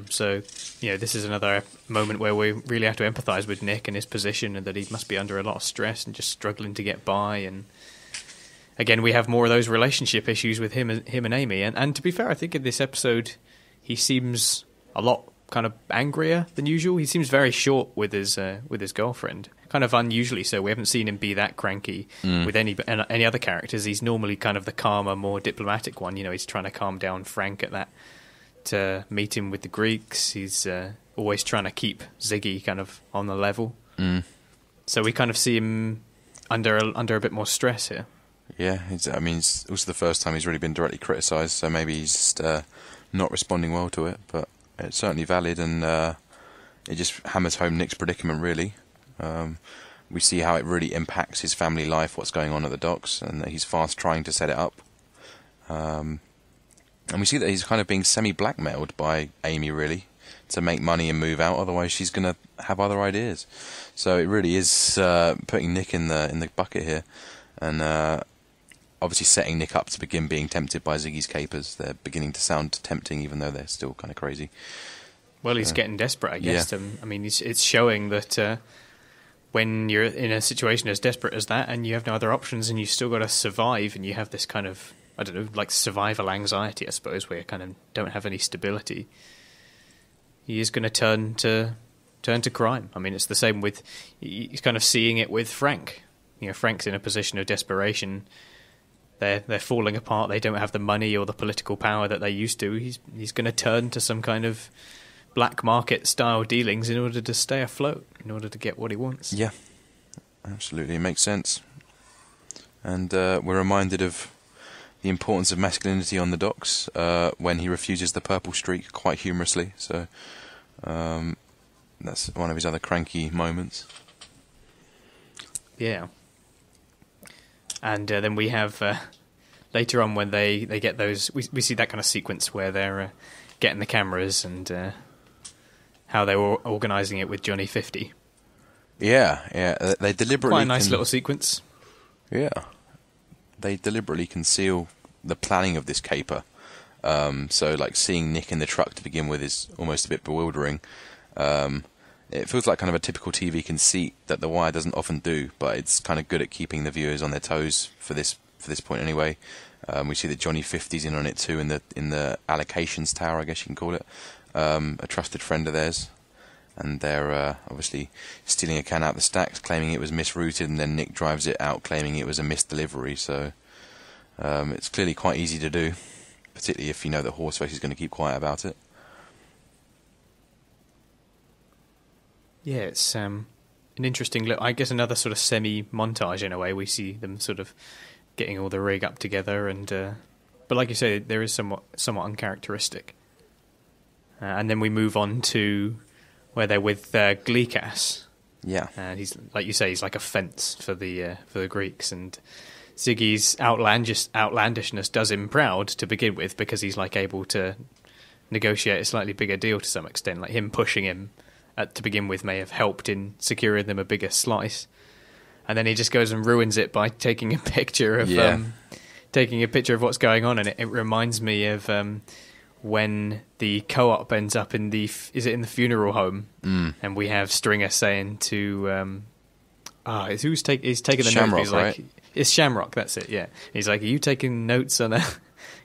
So, this is another moment where we really have to empathise with Nick and his position, and that he must be under a lot of stress and just struggling to get by. And again, we have more of those relationship issues with him and Amy. And to be fair, I think in this episode, he seems a lot kind of angrier than usual. He seems very short with his girlfriend, kind of unusually so. We haven't seen him be that cranky with any other characters. He's normally kind of the calmer, more diplomatic one. He's trying to calm down Frank at that. To meet him with the Greeks. He's always trying to keep Ziggy kind of on the level. So we kind of see him under a bit more stress here. Yeah, it's also the first time he's really been directly criticised, so maybe he's just not responding well to it, but it's certainly valid, and it just hammers home Nick's predicament, really. we see how it really impacts his family life, what's going on at the docks, and that he's fast trying to set it up. And we see that he's kind of being semi-blackmailed by Amy, really, to make money and move out. Otherwise, she's going to have other ideas. So it really is putting Nick in the bucket here, and obviously setting Nick up to begin being tempted by Ziggy's capers. They're beginning to sound tempting, even though they're still kind of crazy. Well, he's getting desperate, I guess. Yeah. I mean, it's showing that when you're in a situation as desperate as that, and you have no other options, and you still got to survive, and you have this kind of, I don't know, like survival anxiety, I suppose, where you kind of don't have any stability, he is going to turn to crime. I mean, it's the same with, he's kind of seeing it with Frank. You know, Frank's in a position of desperation. They're falling apart. They don't have the money or the political power that they used to. He's going to turn to some kind of black market style dealings in order to stay afloat, in order to get what he wants. Yeah, absolutely, it makes sense. And we're reminded of the importance of masculinity on the docks when he refuses the purple streak quite humorously. So that's one of his other cranky moments. Yeah. And then we have later on when they get those, we see that kind of sequence where they're getting the cameras and how they were organising it with Johnny 50. Yeah, they deliberately... Quite a nice little sequence. Yeah. They deliberately conceal the planning of this caper. So, like, seeing Nick in the truck to begin with is almost a bit bewildering. It feels like kind of a typical TV conceit that The Wire doesn't often do, but it's kind of good at keeping the viewers on their toes for this point anyway. We see that Johnny 50's in on it too, in the allocations tower, I guess you can call it. A trusted friend of theirs, and they're obviously stealing a can out of the stacks, claiming it was misrouted, and then Nick drives it out, claiming it was a misdelivery. So it's clearly quite easy to do, particularly if you know that Horseface is going to keep quiet about it. Yeah, it's an interesting look. I guess another sort of semi-montage in a way. We see them sort of getting all the rig up together, and but like you say, there is somewhat uncharacteristic. And then we move on to where they're with Gleekas. Yeah. And he's, like you say, he's like a fence for the Greeks. And Ziggy's outlandishness does him proud to begin with, because he's like able to negotiate a slightly bigger deal to some extent. Like him pushing him to begin with may have helped in securing them a bigger slice. And then he just goes and ruins it by taking a picture of what's going on. And it reminds me of when the co-op ends up in the funeral home, and we have Stringer saying to he's taking the Shamrock, notes. He's like, right? It's Shamrock, that's it. Yeah, he's like, are you taking notes on a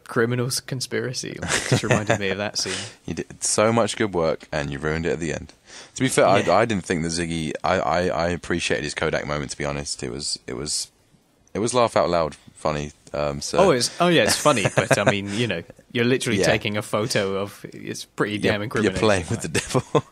criminal's conspiracy? Like, it just reminded me of that scene. You did so much good work, and you ruined it at the end. To be fair, yeah. I didn't think that Ziggy. I appreciated his Kodak moment. To be honest, it was laugh out loud funny. It's funny, but I mean, you know, you're literally taking a photo of. It's pretty damn incriminating. You're playing with the devil.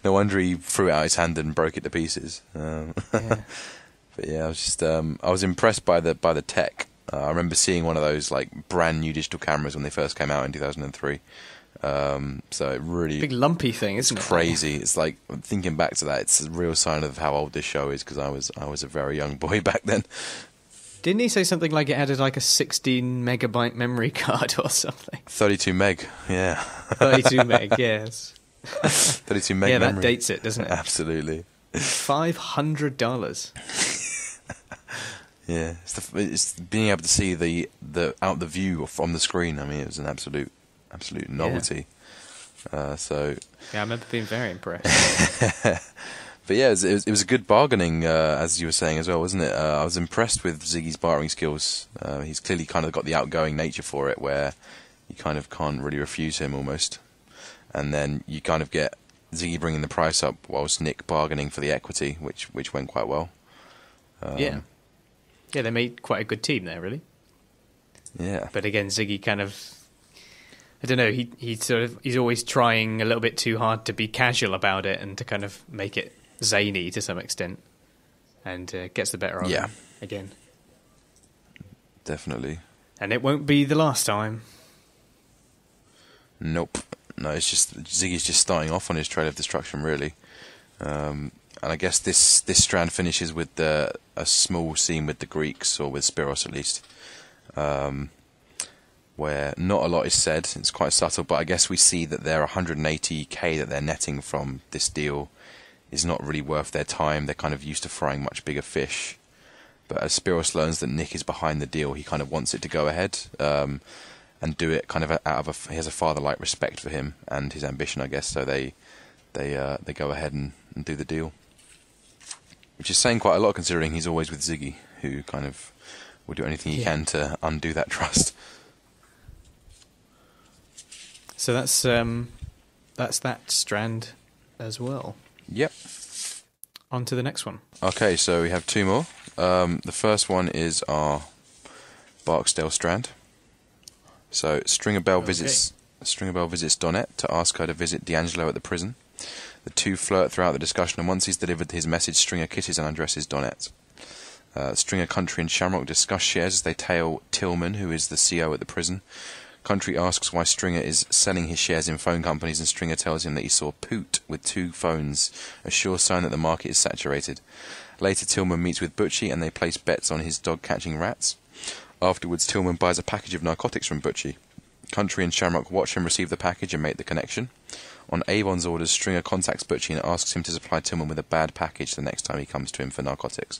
No wonder he threw it out his hand and broke it to pieces. But yeah, I was just I was impressed by the tech. I remember seeing one of those like brand new digital cameras when they first came out in 2003. So it really big lumpy thing, isn't it? Crazy. It's like thinking back to that. It's a real sign of how old this show is, because I was a very young boy back then. Didn't he say something like it added like a 16 megabyte memory card or something? 32 meg, yeah. 32 meg, yes. 32 meg yeah, memory. That dates it, doesn't it? Absolutely. $500. Yeah, it's being able to see the out the view from the screen. I mean, it was an absolute novelty. Yeah. I remember being very impressed. But yeah, it was a good bargaining, as you were saying as well, wasn't it? I was impressed with Ziggy's bargaining skills. He's clearly kind of got the outgoing nature for it, where you kind of can't really refuse him almost. And then you kind of get Ziggy bringing the price up, whilst Nick bargaining for the equity, which went quite well. Yeah, they made quite a good team there, really. Yeah. But again, Ziggy kind of, I don't know, he's always trying a little bit too hard to be casual about it and to kind of make it zany to some extent, and gets the better of him again. Definitely. And it won't be the last time. Nope. No, it's just Ziggy's just starting off on his trail of destruction, really. And And I guess this strand finishes with a small scene with the Greeks, or with Spiros at least, where not a lot is said. It's quite subtle, but I guess we see that their 180k that they're netting from this deal is not really worth their time. They're kind of used to frying much bigger fish. But as Spiros learns that Nick is behind the deal, he kind of wants it to go ahead and do it kind of out of he has a father-like respect for him and his ambition, I guess. So they go ahead and do the deal, which is saying quite a lot considering he's always with Ziggy, who kind of will do anything he can to undo that trust. So that's that strand as well. Yep. On to the next one. Okay, so we have two more. The first one is our Barksdale strand. So Stringer Bell visits Donette to ask her to visit D'Angelo at the prison. The two flirt throughout the discussion, and once he's delivered his message, Stringer kisses and undresses Donette. Stringer, Country and Shamrock discuss shares as they tail Tilghman, who is the CO at the prison. Country asks why Stringer is selling his shares in phone companies, and Stringer tells him that he saw Poot with 2 phones, a sure sign that the market is saturated. Later, Tilghman meets with Butchie, and they place bets on his dog catching rats. Afterwards, Tilghman buys a package of narcotics from Butchie. Country and Shamrock watch him receive the package and make the connection. On Avon's orders, Stringer contacts Butchie and asks him to supply Tilghman with a bad package the next time he comes to him for narcotics.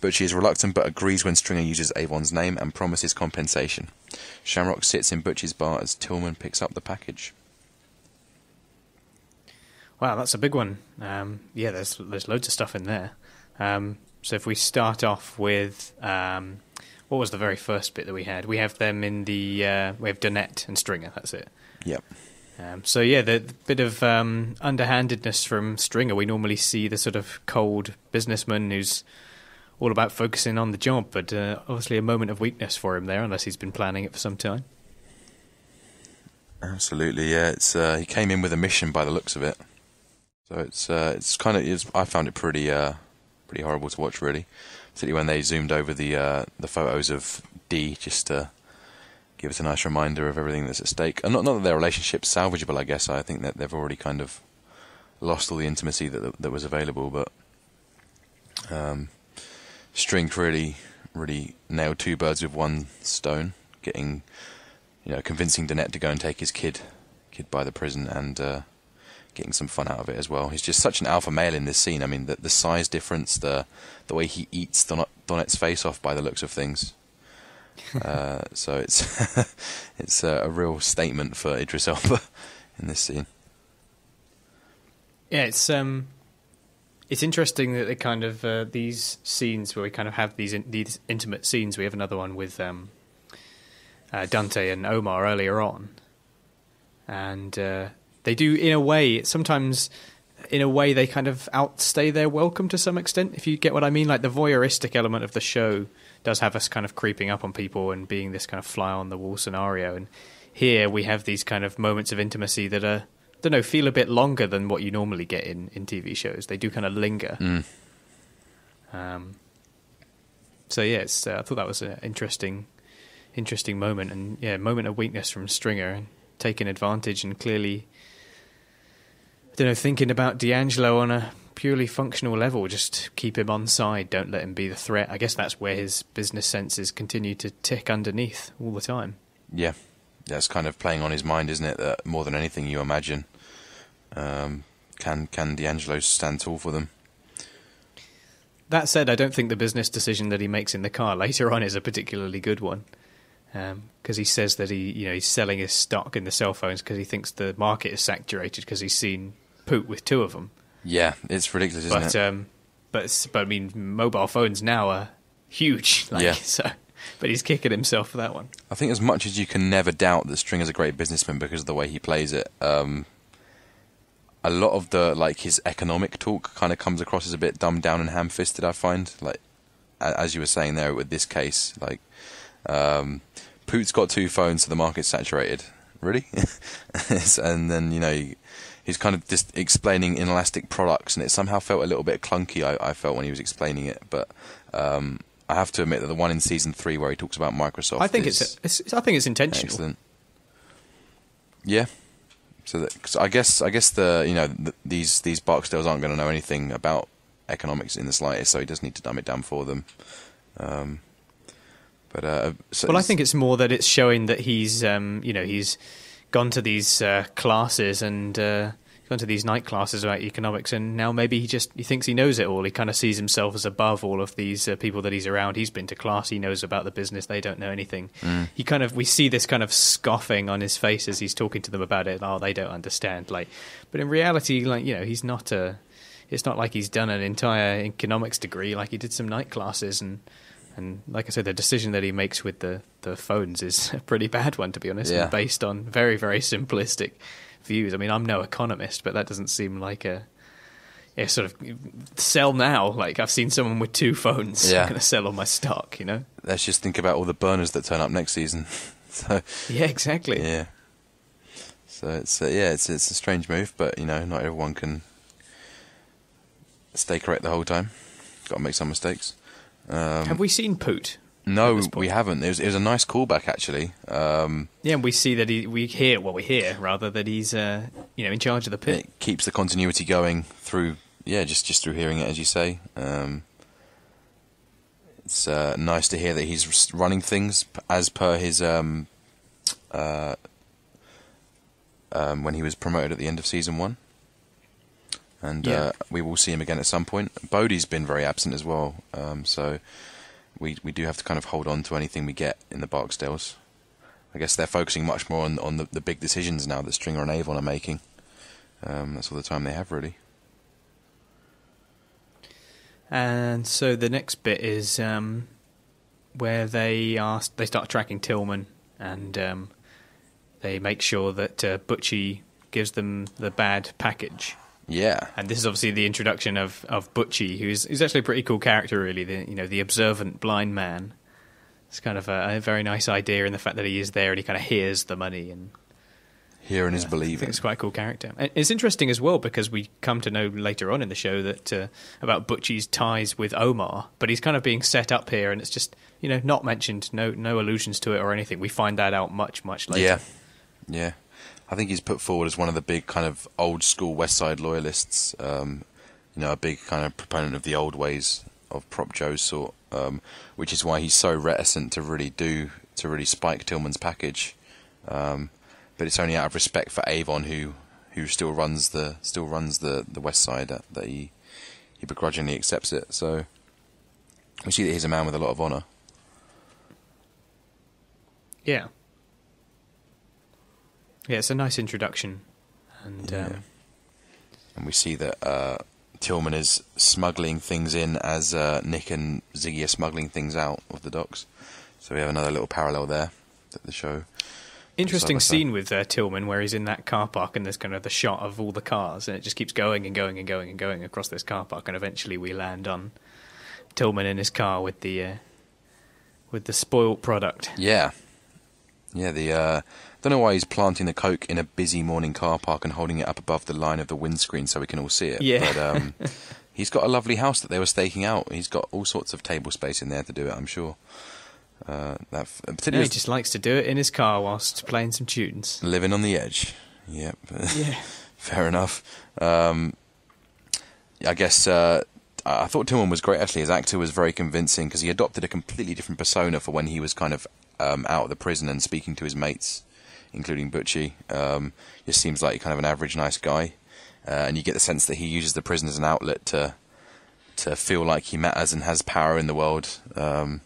Butchie is reluctant but agrees when Stringer uses Avon's name and promises compensation. Shamrock sits in Butchie's bar as Tilghman picks up the package. Wow, that's a big one. Yeah, there's loads of stuff in there. So if we start off with what was the very first bit that we had? We have them in the we have Donette and Stringer. That's it. Yep. So yeah, the bit of underhandedness from Stringer. We normally see the sort of cold businessman who's all about focusing on the job, but obviously a moment of weakness for him there, unless he's been planning it for some time. Absolutely, yeah. It's he came in with a mission by the looks of it. So it's kind of I found it pretty horrible to watch, really, particularly when they zoomed over the photos of D just to give us a nice reminder of everything that's at stake. And not that their relationship's salvageable, I guess. I think that they've already kind of lost all the intimacy that was available, but String really nailed 2 birds with 1 stone, getting, convincing Donette to go and take his kid by the prison, and getting some fun out of it as well. He's just such an alpha male in this scene. I mean, the size difference, the way he eats Donette's face off by the looks of things. So it's a real statement for Idris Elba in this scene. Yeah, it's interesting that they kind of these scenes where we kind of have these intimate scenes. We have another one with Dante and Omar earlier on, and they do, in a way, sometimes in a way they kind of outstay their welcome to some extent, if you get what I mean. Like the voyeuristic element of the show does have us kind of creeping up on people and being this kind of fly on the wall scenario, and here we have these kind of moments of intimacy that are, I don't know, feel a bit longer than what you normally get in TV shows. They do kind of linger. So yeah, I thought that was an interesting moment, and yeah, moment of weakness from Stringer, and taking advantage, and clearly, I don't know, thinking about D'Angelo on a purely functional level. Just keep him on side, don't let him be the threat. I guess that's where his business senses continue to tick underneath all the time. Yeah. That's kind of playing on his mind, isn't it? That more than anything you imagine, can D'Angelo stand tall for them? That said, I don't think the business decision that he makes in the car later on is a particularly good one, because he says that he's selling his stock in the cell phones because he thinks the market is saturated because he's seen Poot with 2 of them. Yeah, it's ridiculous, isn't it? But I mean, mobile phones now are huge. So. But he's kicking himself for that one. I think as much as you can never doubt that Stringer's a great businessman because of the way he plays it, a lot of his economic talk kind of comes across as a bit dumbed down and ham-fisted, I find. Like, as you were saying there with this case, Poot's got 2 phones, so the market's saturated. Really? And then, he's kind of just explaining inelastic products, and it somehow felt a little bit clunky, I felt, when he was explaining it. But I have to admit that the one in season 3 where he talks about Microsoft, I think it's intentional. Excellent. Yeah. So I guess these Barksdales aren't going to know anything about economics in the slightest, so he does need to dumb it down for them. So Well, I think it's more that it's showing that he's, he's gone to these classes and gone to these night classes about economics, and now maybe he thinks he knows it all. He kind of sees himself as above all of these people that he's around. He's been to class. He knows about the business. They don't know anything. We see this kind of scoffing on his face as he's talking to them about it. Oh, they don't understand. But in reality, he's not it's not like he's done an entire economics degree. Like, he did some night classes, and like I said, the decision that he makes with the phones is a pretty bad one, to be honest, and based on very, very simplistic views. I mean, I'm no economist, but that doesn't seem like a sort of sell now. Like, I've seen someone with 2 phones. I'm going to sell all my stock, Let's just think about all the burners that turn up next season. So yeah, exactly. Yeah. So it's a strange move, but not everyone can stay correct the whole time. Got to make some mistakes. Have we seen Poot? No, we haven't. It was a nice callback, actually. Yeah, and we see that we hear that he's in charge of the pit. It keeps the continuity going through, just through hearing it, as you say. It's nice to hear that he's running things as per his when he was promoted at the end of season 1. And we will see him again at some point. Bodhi's been very absent as well, so we do have to kind of hold on to anything we get in the Barksdales. I guess they're focusing much more on the big decisions now that Stringer and Avon are making. That's all the time they have, really. And so the next bit is where they start tracking Tilghman, and they make sure that Butchie gives them the bad package. Yeah, and this is obviously the introduction of Butchie, who's actually a pretty cool character, really. The observant blind man. It's kind of a very nice idea in the fact that he is there and he kind of hears the money and hearing is believing. I think it's quite a cool character. And it's interesting as well because we come to know later on in the show that about Butchie's ties with Omar, but he's kind of being set up here, and it's just not mentioned, no allusions to it or anything. We find that out much later. Yeah. I think he's put forward as one of the big kind of old school West Side loyalists, a big kind of proponent of the old ways of Prop Joe's sort, which is why he's so reticent to really spike Tilghman's package. But it's only out of respect for Avon, who still runs the West Side, that he begrudgingly accepts it. So we see that he's a man with a lot of honour. Yeah. Yeah, it's a nice introduction, and we see that Tilghman is smuggling things in as Nick and Ziggy are smuggling things out of the docks. So we have another little parallel there that the show. Interesting scene with Tilghman where he's in that car park and there's kind of the shot of all the cars, and it just keeps going and going and going and going across this car park, and eventually we land on Tilghman in his car with the spoilt product. Yeah. Don't know why he's planting the coke in a busy morning car park and holding it up above the line of the windscreen so we can all see it. Yeah. But he's got a lovely house that they were staking out. He's got all sorts of table space in there to do it, I'm sure. He just likes to do it in his car whilst playing some tunes. Living on the edge. Yep. Yeah. Fair enough. I guess I thought Tilghman was great, actually. His actor was very convincing because he adopted a completely different persona for when he was kind of out of the prison and speaking to his mates, including Butchie. Just seems like kind of an average nice guy, and you get the sense that he uses the prison as an outlet to feel like he matters and has power in the world, where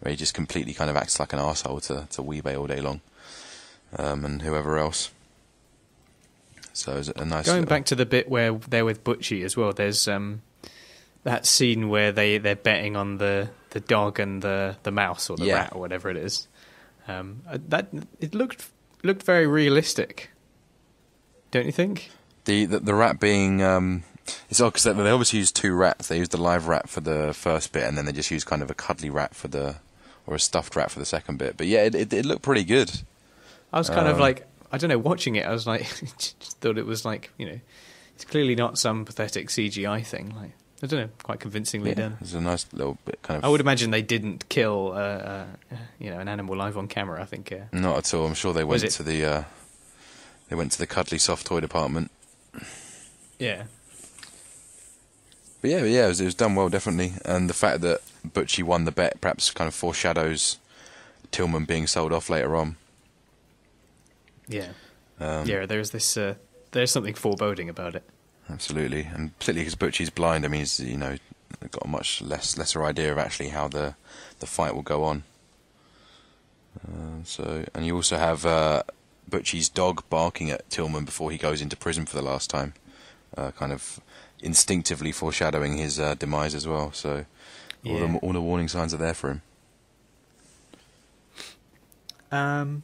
he just completely kind of acts like an arsehole to Weebay all day long, and whoever else. So it's a nice going back to the bit where they're with Butchie as well. There's that scene where they're betting on the dog and the mouse or the rat or whatever it is. That it looked very realistic, don't you think? The rat being it's odd because they obviously used 2 rats. They used the live rat for the first bit, and then they just used kind of a cuddly rat or a stuffed rat for the second bit. But yeah, it looked pretty good. I was kind of like, I don't know, watching it, I was like, just thought it was like, it's clearly not some pathetic CGI thing. Like, I don't know, quite convincingly done. It's a nice little bit kind of. I would imagine they didn't kill, an animal live on camera. I think. Not at all. I'm sure they went to the cuddly soft toy department. Yeah. But yeah, it was done well, definitely. And the fact that Butchie won the bet perhaps kind of foreshadows Tilghman being sold off later on. Yeah. There's this. There's something foreboding about it. Absolutely, and particularly because Butchie's blind. I mean, he's got a much lesser idea of actually how the fight will go on. And you also have Butchie's dog barking at Tilghman before he goes into prison for the last time, kind of instinctively foreshadowing his demise as well. So all the warning signs are there for him.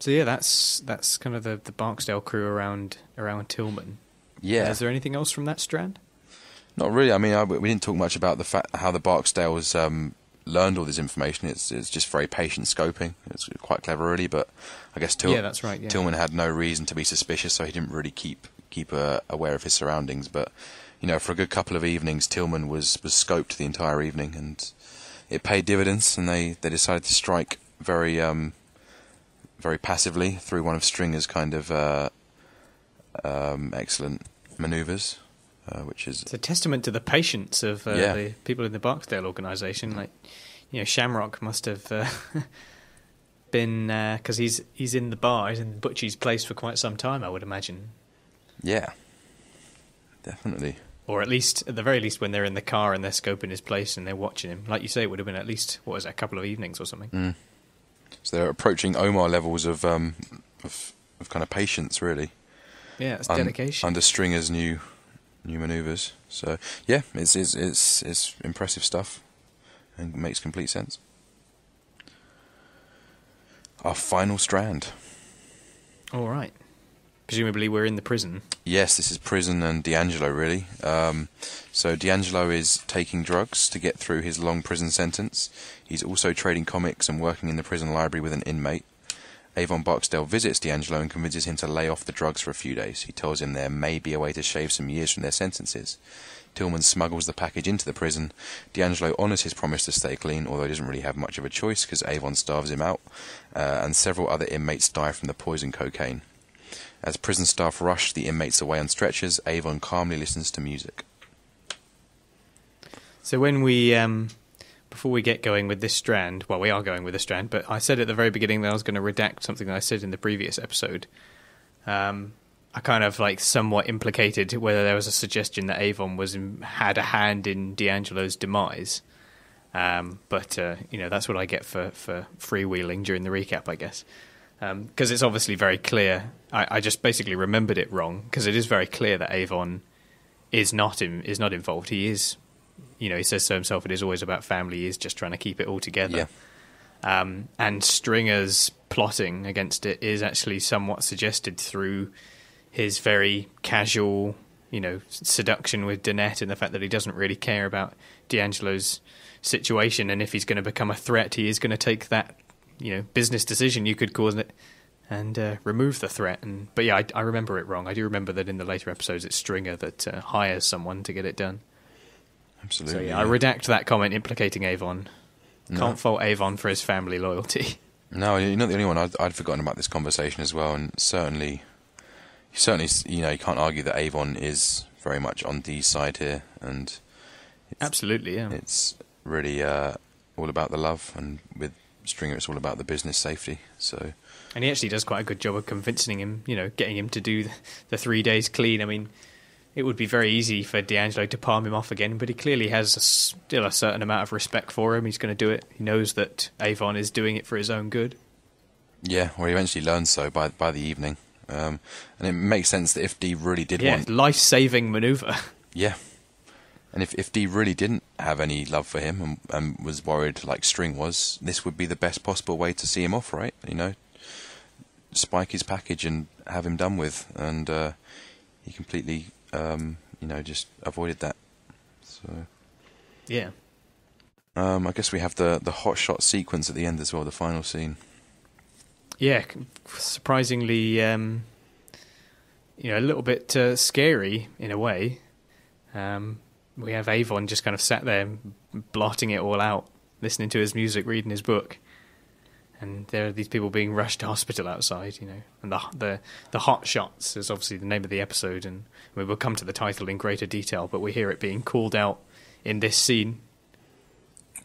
So yeah, that's kind of the Barksdale crew around Tilghman. Yeah. Is there anything else from that strand? Not really. I mean, we didn't talk much about the fact how the Barksdales learned all this information. It's just very patient scoping. It's quite clever, really. But I guess that's right. Yeah. Tilghman had no reason to be suspicious, so he didn't really keep aware of his surroundings. But for a good couple of evenings, Tilghman was scoped the entire evening, and it paid dividends. And they decided to strike very very passively through one of Stringer's kind of excellent manoeuvres, which is... It's a testament to the patience of the people in the Barksdale organisation. Like, Shamrock must have been... Because he's in the bar, he's in Butchie's place for quite some time, I would imagine. Yeah, definitely. Or at the very least, when they're in the car and they're scoping his place and they're watching him. Like you say, it would have been at least, a couple of evenings or something. Mm. So they're approaching Omar levels of kind of patience, really. Yeah, it's dedication. Under Stringer's new manoeuvres. So yeah, it's impressive stuff, and makes complete sense. Our final strand. All right. Presumably we're in the prison. Yes, this is prison and D'Angelo, really. So D'Angelo is taking drugs to get through his long prison sentence. He's also trading comics and working in the prison library with an inmate. Avon Barksdale visits D'Angelo and convinces him to lay off the drugs for a few days. He tells him there may be a way to shave some years from their sentences. Tilghman smuggles the package into the prison. D'Angelo honours his promise to stay clean, although he doesn't really have much of a choice because Avon starves him out, and several other inmates die from the poison cocaine. As prison staff rush the inmates away on stretchers, Avon calmly listens to music. So when we, before we get going with this strand, well, we are going with this strand, but I said at the very beginning that I was going to redact something that I said in the previous episode. I kind of somewhat implicated whether there was a suggestion that Avon had a hand in D'Angelo's demise. But that's what I get for freewheeling during the recap, I guess. Because it's obviously very clear. I just basically remembered it wrong, because it is very clear that Avon is not involved. He is, he says so himself, it is always about family. He is just trying to keep it all together. Yeah. And Stringer's plotting against it is actually somewhat suggested through his very casual, seduction with Danette, and the fact that he doesn't really care about D'Angelo's situation, and if he's going to become a threat, he is going to take that business decision, you could call it, and remove the threat. But yeah, I remember it wrong. I do remember that in the later episodes it's Stringer that hires someone to get it done. Absolutely. So yeah, I redact that comment implicating Avon. Can't fault Avon for his family loyalty. No, you're not the only one. I'd forgotten about this conversation as well, and certainly, you can't argue that Avon is very much on Dee's side here, and absolutely, yeah. It's really all about the love, and with Stringer, it's all about the business safety. So, and he actually does quite a good job of convincing him, getting him to do the 3 days clean. I mean, it would be very easy for D'Angelo to palm him off again, but he clearly has still a certain amount of respect for him. He's going to do it. He knows that Avon is doing it for his own good. Yeah, well, he eventually learns so by the evening. And it makes sense that if Dee really did want... life-saving manoeuvre. Yeah. And if Dee really didn't have any love for him and was worried like String was, this would be the best possible way to see him off, right? Spike his package and have him done with. And he completely, just avoided that. So yeah. I guess we have the hot shot sequence at the end as well, the final scene. Yeah, surprisingly, a little bit scary in a way. We have Avon just kind of sat there blotting it all out, listening to his music, reading his book. And there are these people being rushed to hospital outside, you know. And the hot shots is obviously the name of the episode, and we will come to the title in greater detail, but we hear it being called out in this scene.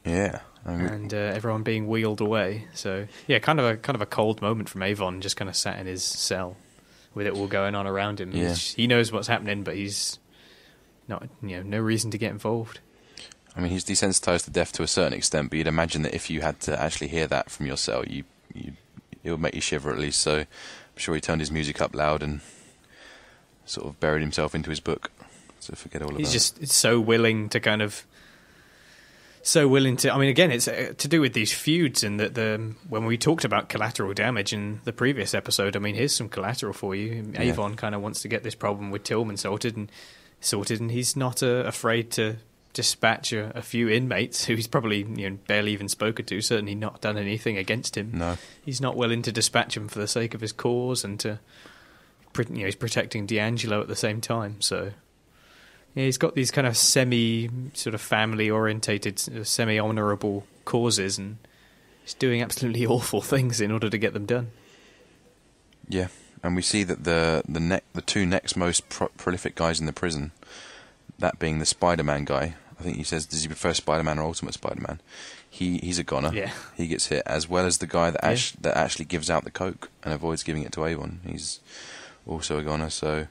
Yeah. And everyone being wheeled away. So yeah, kind of a cold moment from Avon, just kind of sat in his cell with it all going on around him. Yeah. He knows what's happening, but he's not, no reason to get involved. I mean, he's desensitized to death to a certain extent, but you'd imagine that if you had to actually hear that from your cell, it would make you shiver at least. So I'm sure he turned his music up loud and sort of buried himself into his book to forget all about it. He's just so willing to I mean, again, it's to do with these feuds, and that when we talked about collateral damage in the previous episode, I mean, here's some collateral for you. Avon kind of wants to get this problem with Tilghman sorted, and he's not afraid to dispatch a few inmates who he's probably barely even spoken to, certainly not done anything against him. No. He's not willing to dispatch him for the sake of his cause, and he's protecting D'Angelo at the same time. So yeah, he's got these kind of sort of family-orientated, semi-honourable causes, and he's doing absolutely awful things in order to get them done. Yeah, and we see that the two next most prolific guys in the prison, that being the Spider-Man guy, I think he says, does he prefer Spider-Man or Ultimate Spider-Man? He's a goner. Yeah. He gets hit, as well as the guy that actually gives out the coke and avoids giving it to Avon. He's also a goner. So,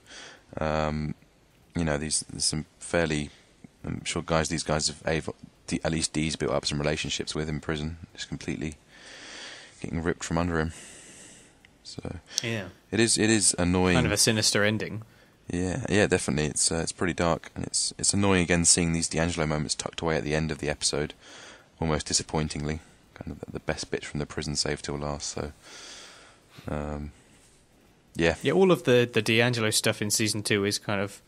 there's some fairly, I'm sure these guys have at least D's built up some relationships with in prison, just completely getting ripped from under him. So yeah, it is annoying. Kind of a sinister ending. Yeah, definitely. It's pretty dark, and it's annoying again seeing these D'Angelo moments tucked away at the end of the episode, almost disappointingly. Kind of the best bits from the prison saved till last. So, yeah, all of the D'Angelo stuff in season 2 is kind of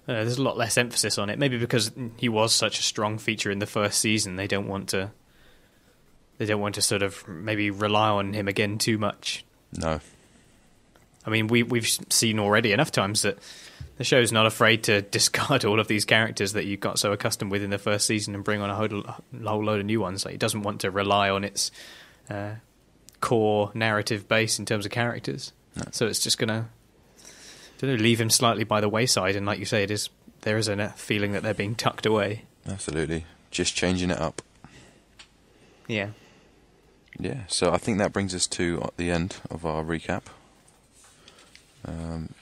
there's a lot less emphasis on it. Maybe because he was such a strong feature in the first season, they don't want to sort of maybe rely on him again too much. No. I mean, we've seen already enough times that the show's not afraid to discard all of these characters that you got so accustomed with in the first season and bring on a whole load of new ones. Like, it doesn't want to rely on its core narrative base in terms of characters. No. So it's just going to leave him slightly by the wayside. And like you say, there is a feeling that they're being tucked away. Absolutely. Just changing it up. Yeah. Yeah, so I think that brings us to the end of our recap. And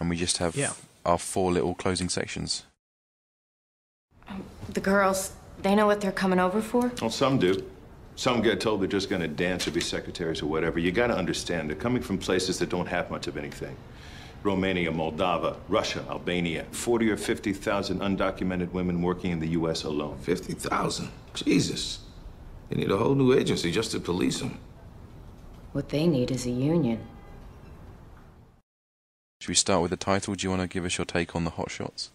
we just have our 4 little closing sections. The girls, they know what they're coming over for? Well, some do. Some get told they're just going to dance or be secretaries or whatever. You got to understand, they're coming from places that don't have much of anything. Romania, Moldova, Russia, Albania. 40 or 50,000 undocumented women working in the U.S. alone. 50,000? Jesus. They need a whole new agency just to police them. What they need is a union. Should we start with the title? Do you want to give us your take on the hot shots?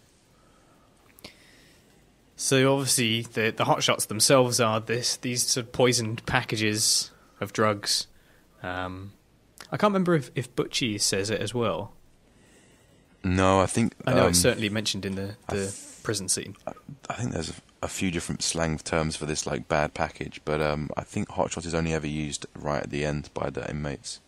So obviously the hot shots themselves are these sort of poisoned packages of drugs. I can't remember if Butchie says it as well. No, I think... I know it's certainly mentioned in the prison scene. I think there's a few different slang terms for this, like bad package, but I think hot shot is only ever used right at the end by the inmates.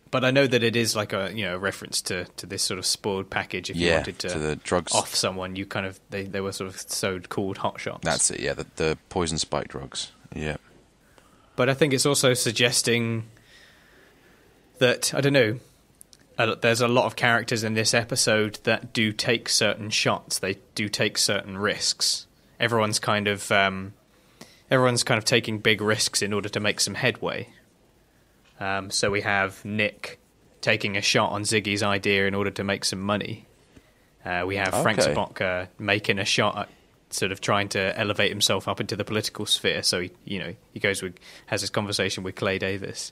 But I know that it is like a reference to this sort of spoiled package. If you wanted to the drugs off someone, you kind of they were sort of so called hot shots. That's it. Yeah, the poison spike drugs. Yeah. But I think it's also suggesting that I don't know. There's a lot of characters in this episode that do take certain shots. They do take certain risks. Everyone's kind of taking big risks in order to make some headway. So we have Nick taking a shot on Ziggy's idea in order to make some money. We have Frank Zabocka making a shot at sort of trying to elevate himself up into the political sphere. So he has this conversation with Clay Davis.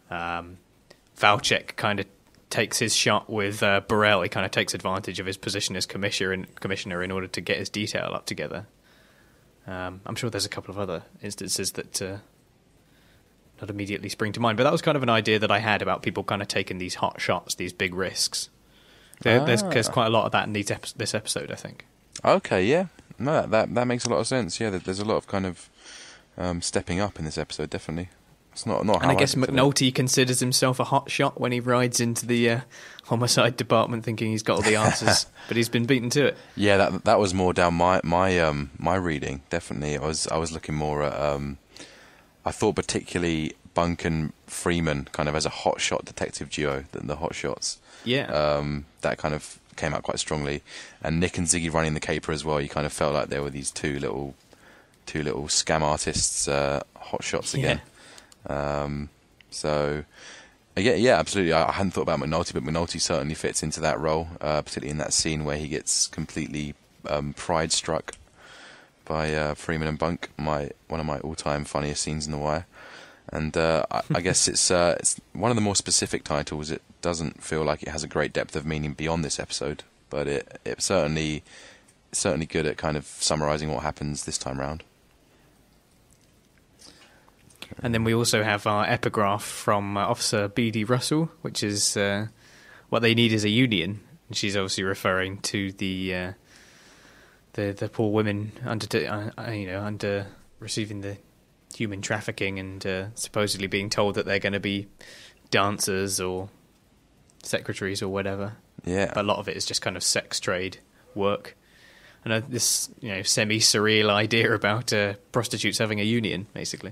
Valcheck kind of takes his shot with Burrell. He kind of takes advantage of his position as commissioner in order to get his detail up together. I'm sure there's a couple of other instances that not immediately spring to mind, but that was kind of an idea that I had about people kind of taking these hot shots, these big risks. There's quite a lot of that in this episode, I think. Okay, yeah. No, that makes a lot of sense. Yeah, there's a lot of kind of stepping up in this episode, definitely. It's not how And I guess looked at it. McNulty considers himself a hotshot when he rides into the homicide department thinking he's got all the answers, but he's been beaten to it. Yeah, that was more down my reading. Definitely, I was looking more at. I thought particularly Bunk and Freeman kind of as a hotshot detective duo than the hotshots. Yeah. That kind of came out quite strongly, and Nick and Ziggy running the caper as well. You kind of felt like there were these two little scam artists, hotshots again. So. Yeah, absolutely. I hadn't thought about McNulty, but McNulty certainly fits into that role, particularly in that scene where he gets completely pride struck by Freeman and Bunk. One of my all-time funniest scenes in The Wire, and I guess it's one of the more specific titles. It doesn't feel like it has a great depth of meaning beyond this episode, but it certainly good at kind of summarising what happens this time round. And then we also have our epigraph from Officer B.D. Russell, which is what they need is a union. And she's obviously referring to the poor women under receiving the human trafficking and supposedly being told that they're going to be dancers or secretaries or whatever. Yeah, but a lot of it is just kind of sex trade work. And this semi-surreal idea about prostitutes having a union, basically.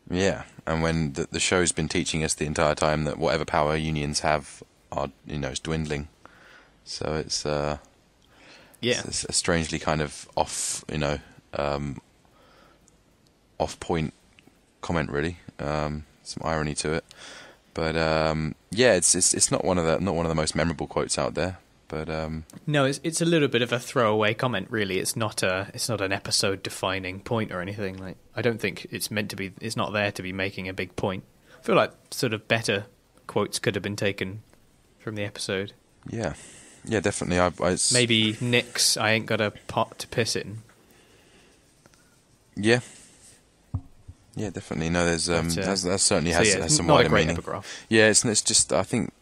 Yeah, and when the show's been teaching us the entire time that whatever power unions have are is dwindling, so it's it's a strangely kind of off point comment, really. Some irony to it, but it's not one of the most memorable quotes out there. But no, it's a little bit of a throwaway comment, really. It's not an episode defining point or anything. Like, I don't think it's meant to be. It's not there to be making a big point. I feel like sort of better quotes could have been taken from the episode. Yeah, definitely. Maybe Nick's "I ain't got a pot to piss in." Yeah, definitely. No, there's that certainly has some wider meaning. Epigraph. Yeah, it's just I think.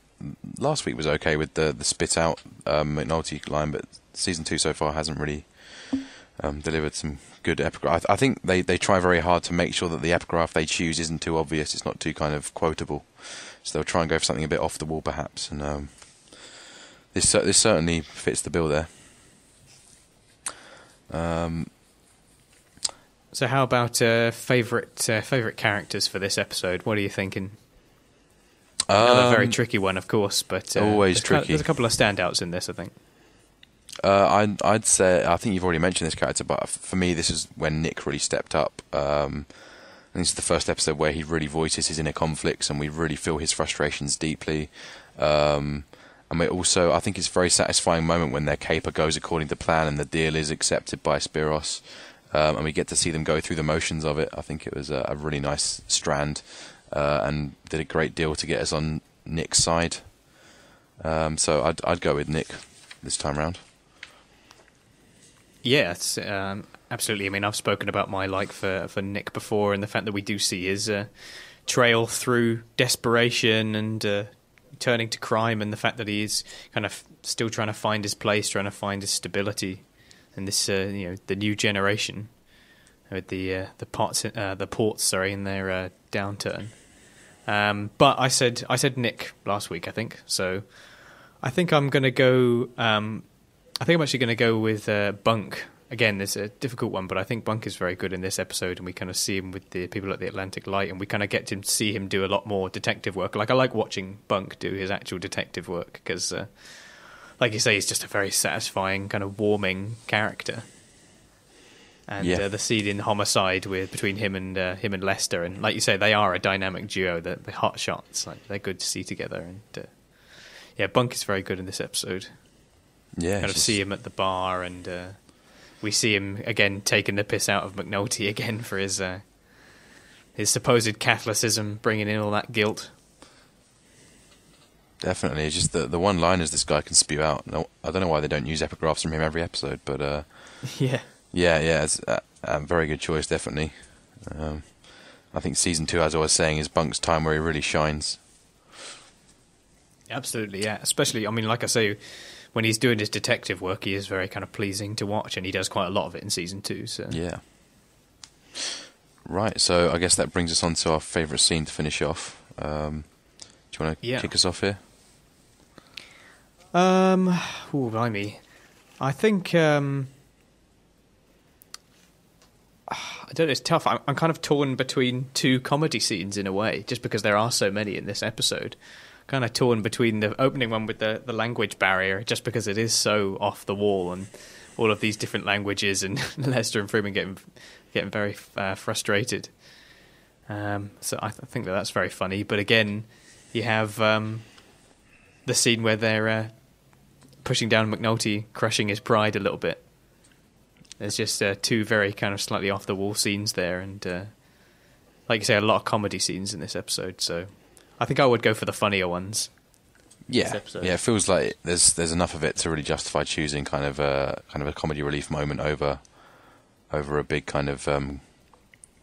Last week was okay with the spit out McNulty line, but season 2 so far hasn't really delivered some good epigraph. I think they try very hard to make sure that the epigraph they choose isn't too obvious, it's not too kind of quotable. So they'll try and go for something a bit off the wall, perhaps. And this certainly fits the bill there. So how about favourite characters for this episode? What are you thinking? Another very tricky one, of course, but always tricky. There's a couple of standouts in this, I think. I'd say, I think you've already mentioned this character, but for me, this is when Nick really stepped up. And this is the first episode where he really voices his inner conflicts, and we really feel his frustrations deeply. And we also, I think it's a very satisfying moment when their caper goes according to plan and the deal is accepted by Spiros, and we get to see them go through the motions of it. I think it was a really nice strand. And did a great deal to get us on Nick's side. So I'd go with Nick this time round. Yeah, it's, absolutely. I mean, I've spoken about my like for Nick before, and the fact that we do see his trail through desperation and turning to crime, and the fact that he is kind of still trying to find his place, trying to find his stability, and this the new generation with the ports in their downturn. But I said Nick last week, I think. So I think I'm going to go. I'm actually going to go with Bunk. Again, it's a difficult one, but I think Bunk is very good in this episode, and we kind of see him with the people at the Atlantic Light, and we kind of get to see him do a lot more detective work. Like, I like watching Bunk do his actual detective work because, like you say, he's just a very satisfying, kind of warming character. And the scene in Homicide between him and Lester, and like you say, they are a dynamic duo. The hot shots, like, they're good to see together. And Bunk is very good in this episode. Yeah, kind of see him at the bar, and we see him again taking the piss out of McNulty again for his supposed Catholicism, bringing in all that guilt. Definitely, it's just the one-liners this guy can spew out. No, I don't know why they don't use epigraphs from him every episode, but yeah. Yeah, it's a very good choice, definitely. I think season 2, as I was saying, is Bunk's time where he really shines. Absolutely, yeah. Especially, I mean, like I say, when he's doing his detective work, he is very kind of pleasing to watch, and he does quite a lot of it in season 2. So yeah. Right, so I guess that brings us on to our favourite scene to finish off. Do you want to kick us off here? Blimey. I think I don't know, it's tough. I'm kind of torn between two comedy scenes in a way, just because there are so many in this episode. Kind of torn between the opening one with the language barrier, just because it is so off the wall and all of these different languages, and Lester and Freeman getting very frustrated. So I think that's very funny. But again, you have the scene where they're pushing down McNulty, crushing his pride a little bit. There's just two very kind of slightly off the wall scenes there, and like you say, a lot of comedy scenes in this episode. So I think I would go for the funnier ones. Yeah, it feels like there's enough of it to really justify choosing kind of a comedy relief moment over a big kind of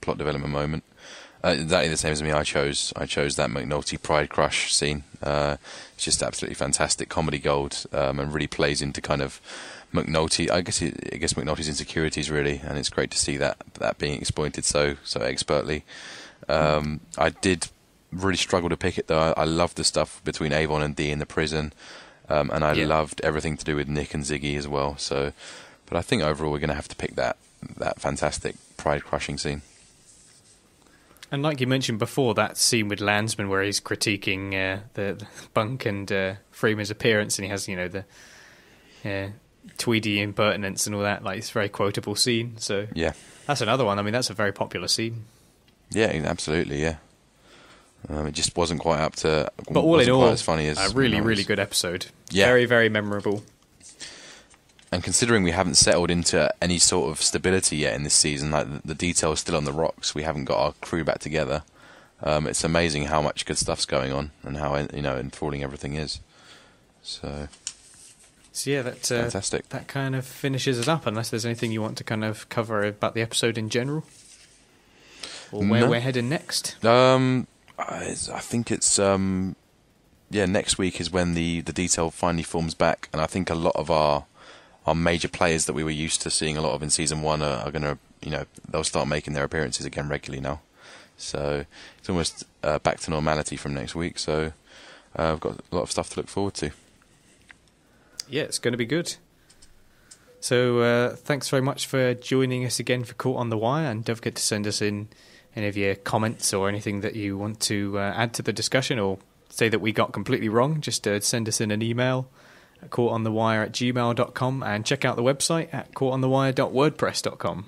plot development moment. Exactly the same as me. I chose that McNulty pride crush scene. It's just absolutely fantastic comedy gold, and really plays into kind of McNulty. I guess McNulty's insecurities really, and it's great to see that being exploited so expertly. I did really struggle to pick it though. I loved the stuff between Avon and Dee in the prison, and I loved everything to do with Nick and Ziggy as well. So, but I think overall we're going to have to pick that fantastic pride crushing scene. And like you mentioned before, that scene with Landsman where he's critiquing the Bunk and Freeman's appearance, and he has the Tweedy impertinence and all that. Like, it's a very quotable scene. So yeah, that's another one. I mean, that's a very popular scene. Yeah, absolutely. Yeah. It just wasn't quite up to, but all in all, as funny as a really good episode. Yeah. Very, very memorable. And considering we haven't settled into any sort of stability yet in this season, like the detail's still on the rocks, we haven't got our crew back together. It's amazing how much good stuff's going on and how enthralling everything is. So yeah, that's fantastic. That kind of finishes us up. Unless there's anything you want to kind of cover about the episode in general, or where we're heading next. I think it's next week is when the detail finally forms back, and I think a lot of our major players that we were used to seeing a lot of in season 1 are going to, they'll start making their appearances again regularly now. So it's almost back to normality from next week. So I've got a lot of stuff to look forward to. Yeah, it's going to be good. So thanks very much for joining us again for Caught on the Wire, and don't forget to send us in any of your comments or anything that you want to add to the discussion, or say that we got completely wrong. Just send us in an email at caughtonthewire@gmail.com, and check out the website at caughtonthewire.wordpress.com.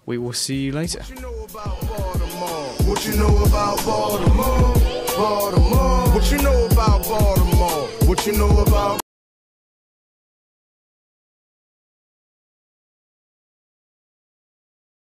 We will see you later. What you know about Baltimore? What you know about Baltimore? Baltimore. What you know about Baltimore? What you know about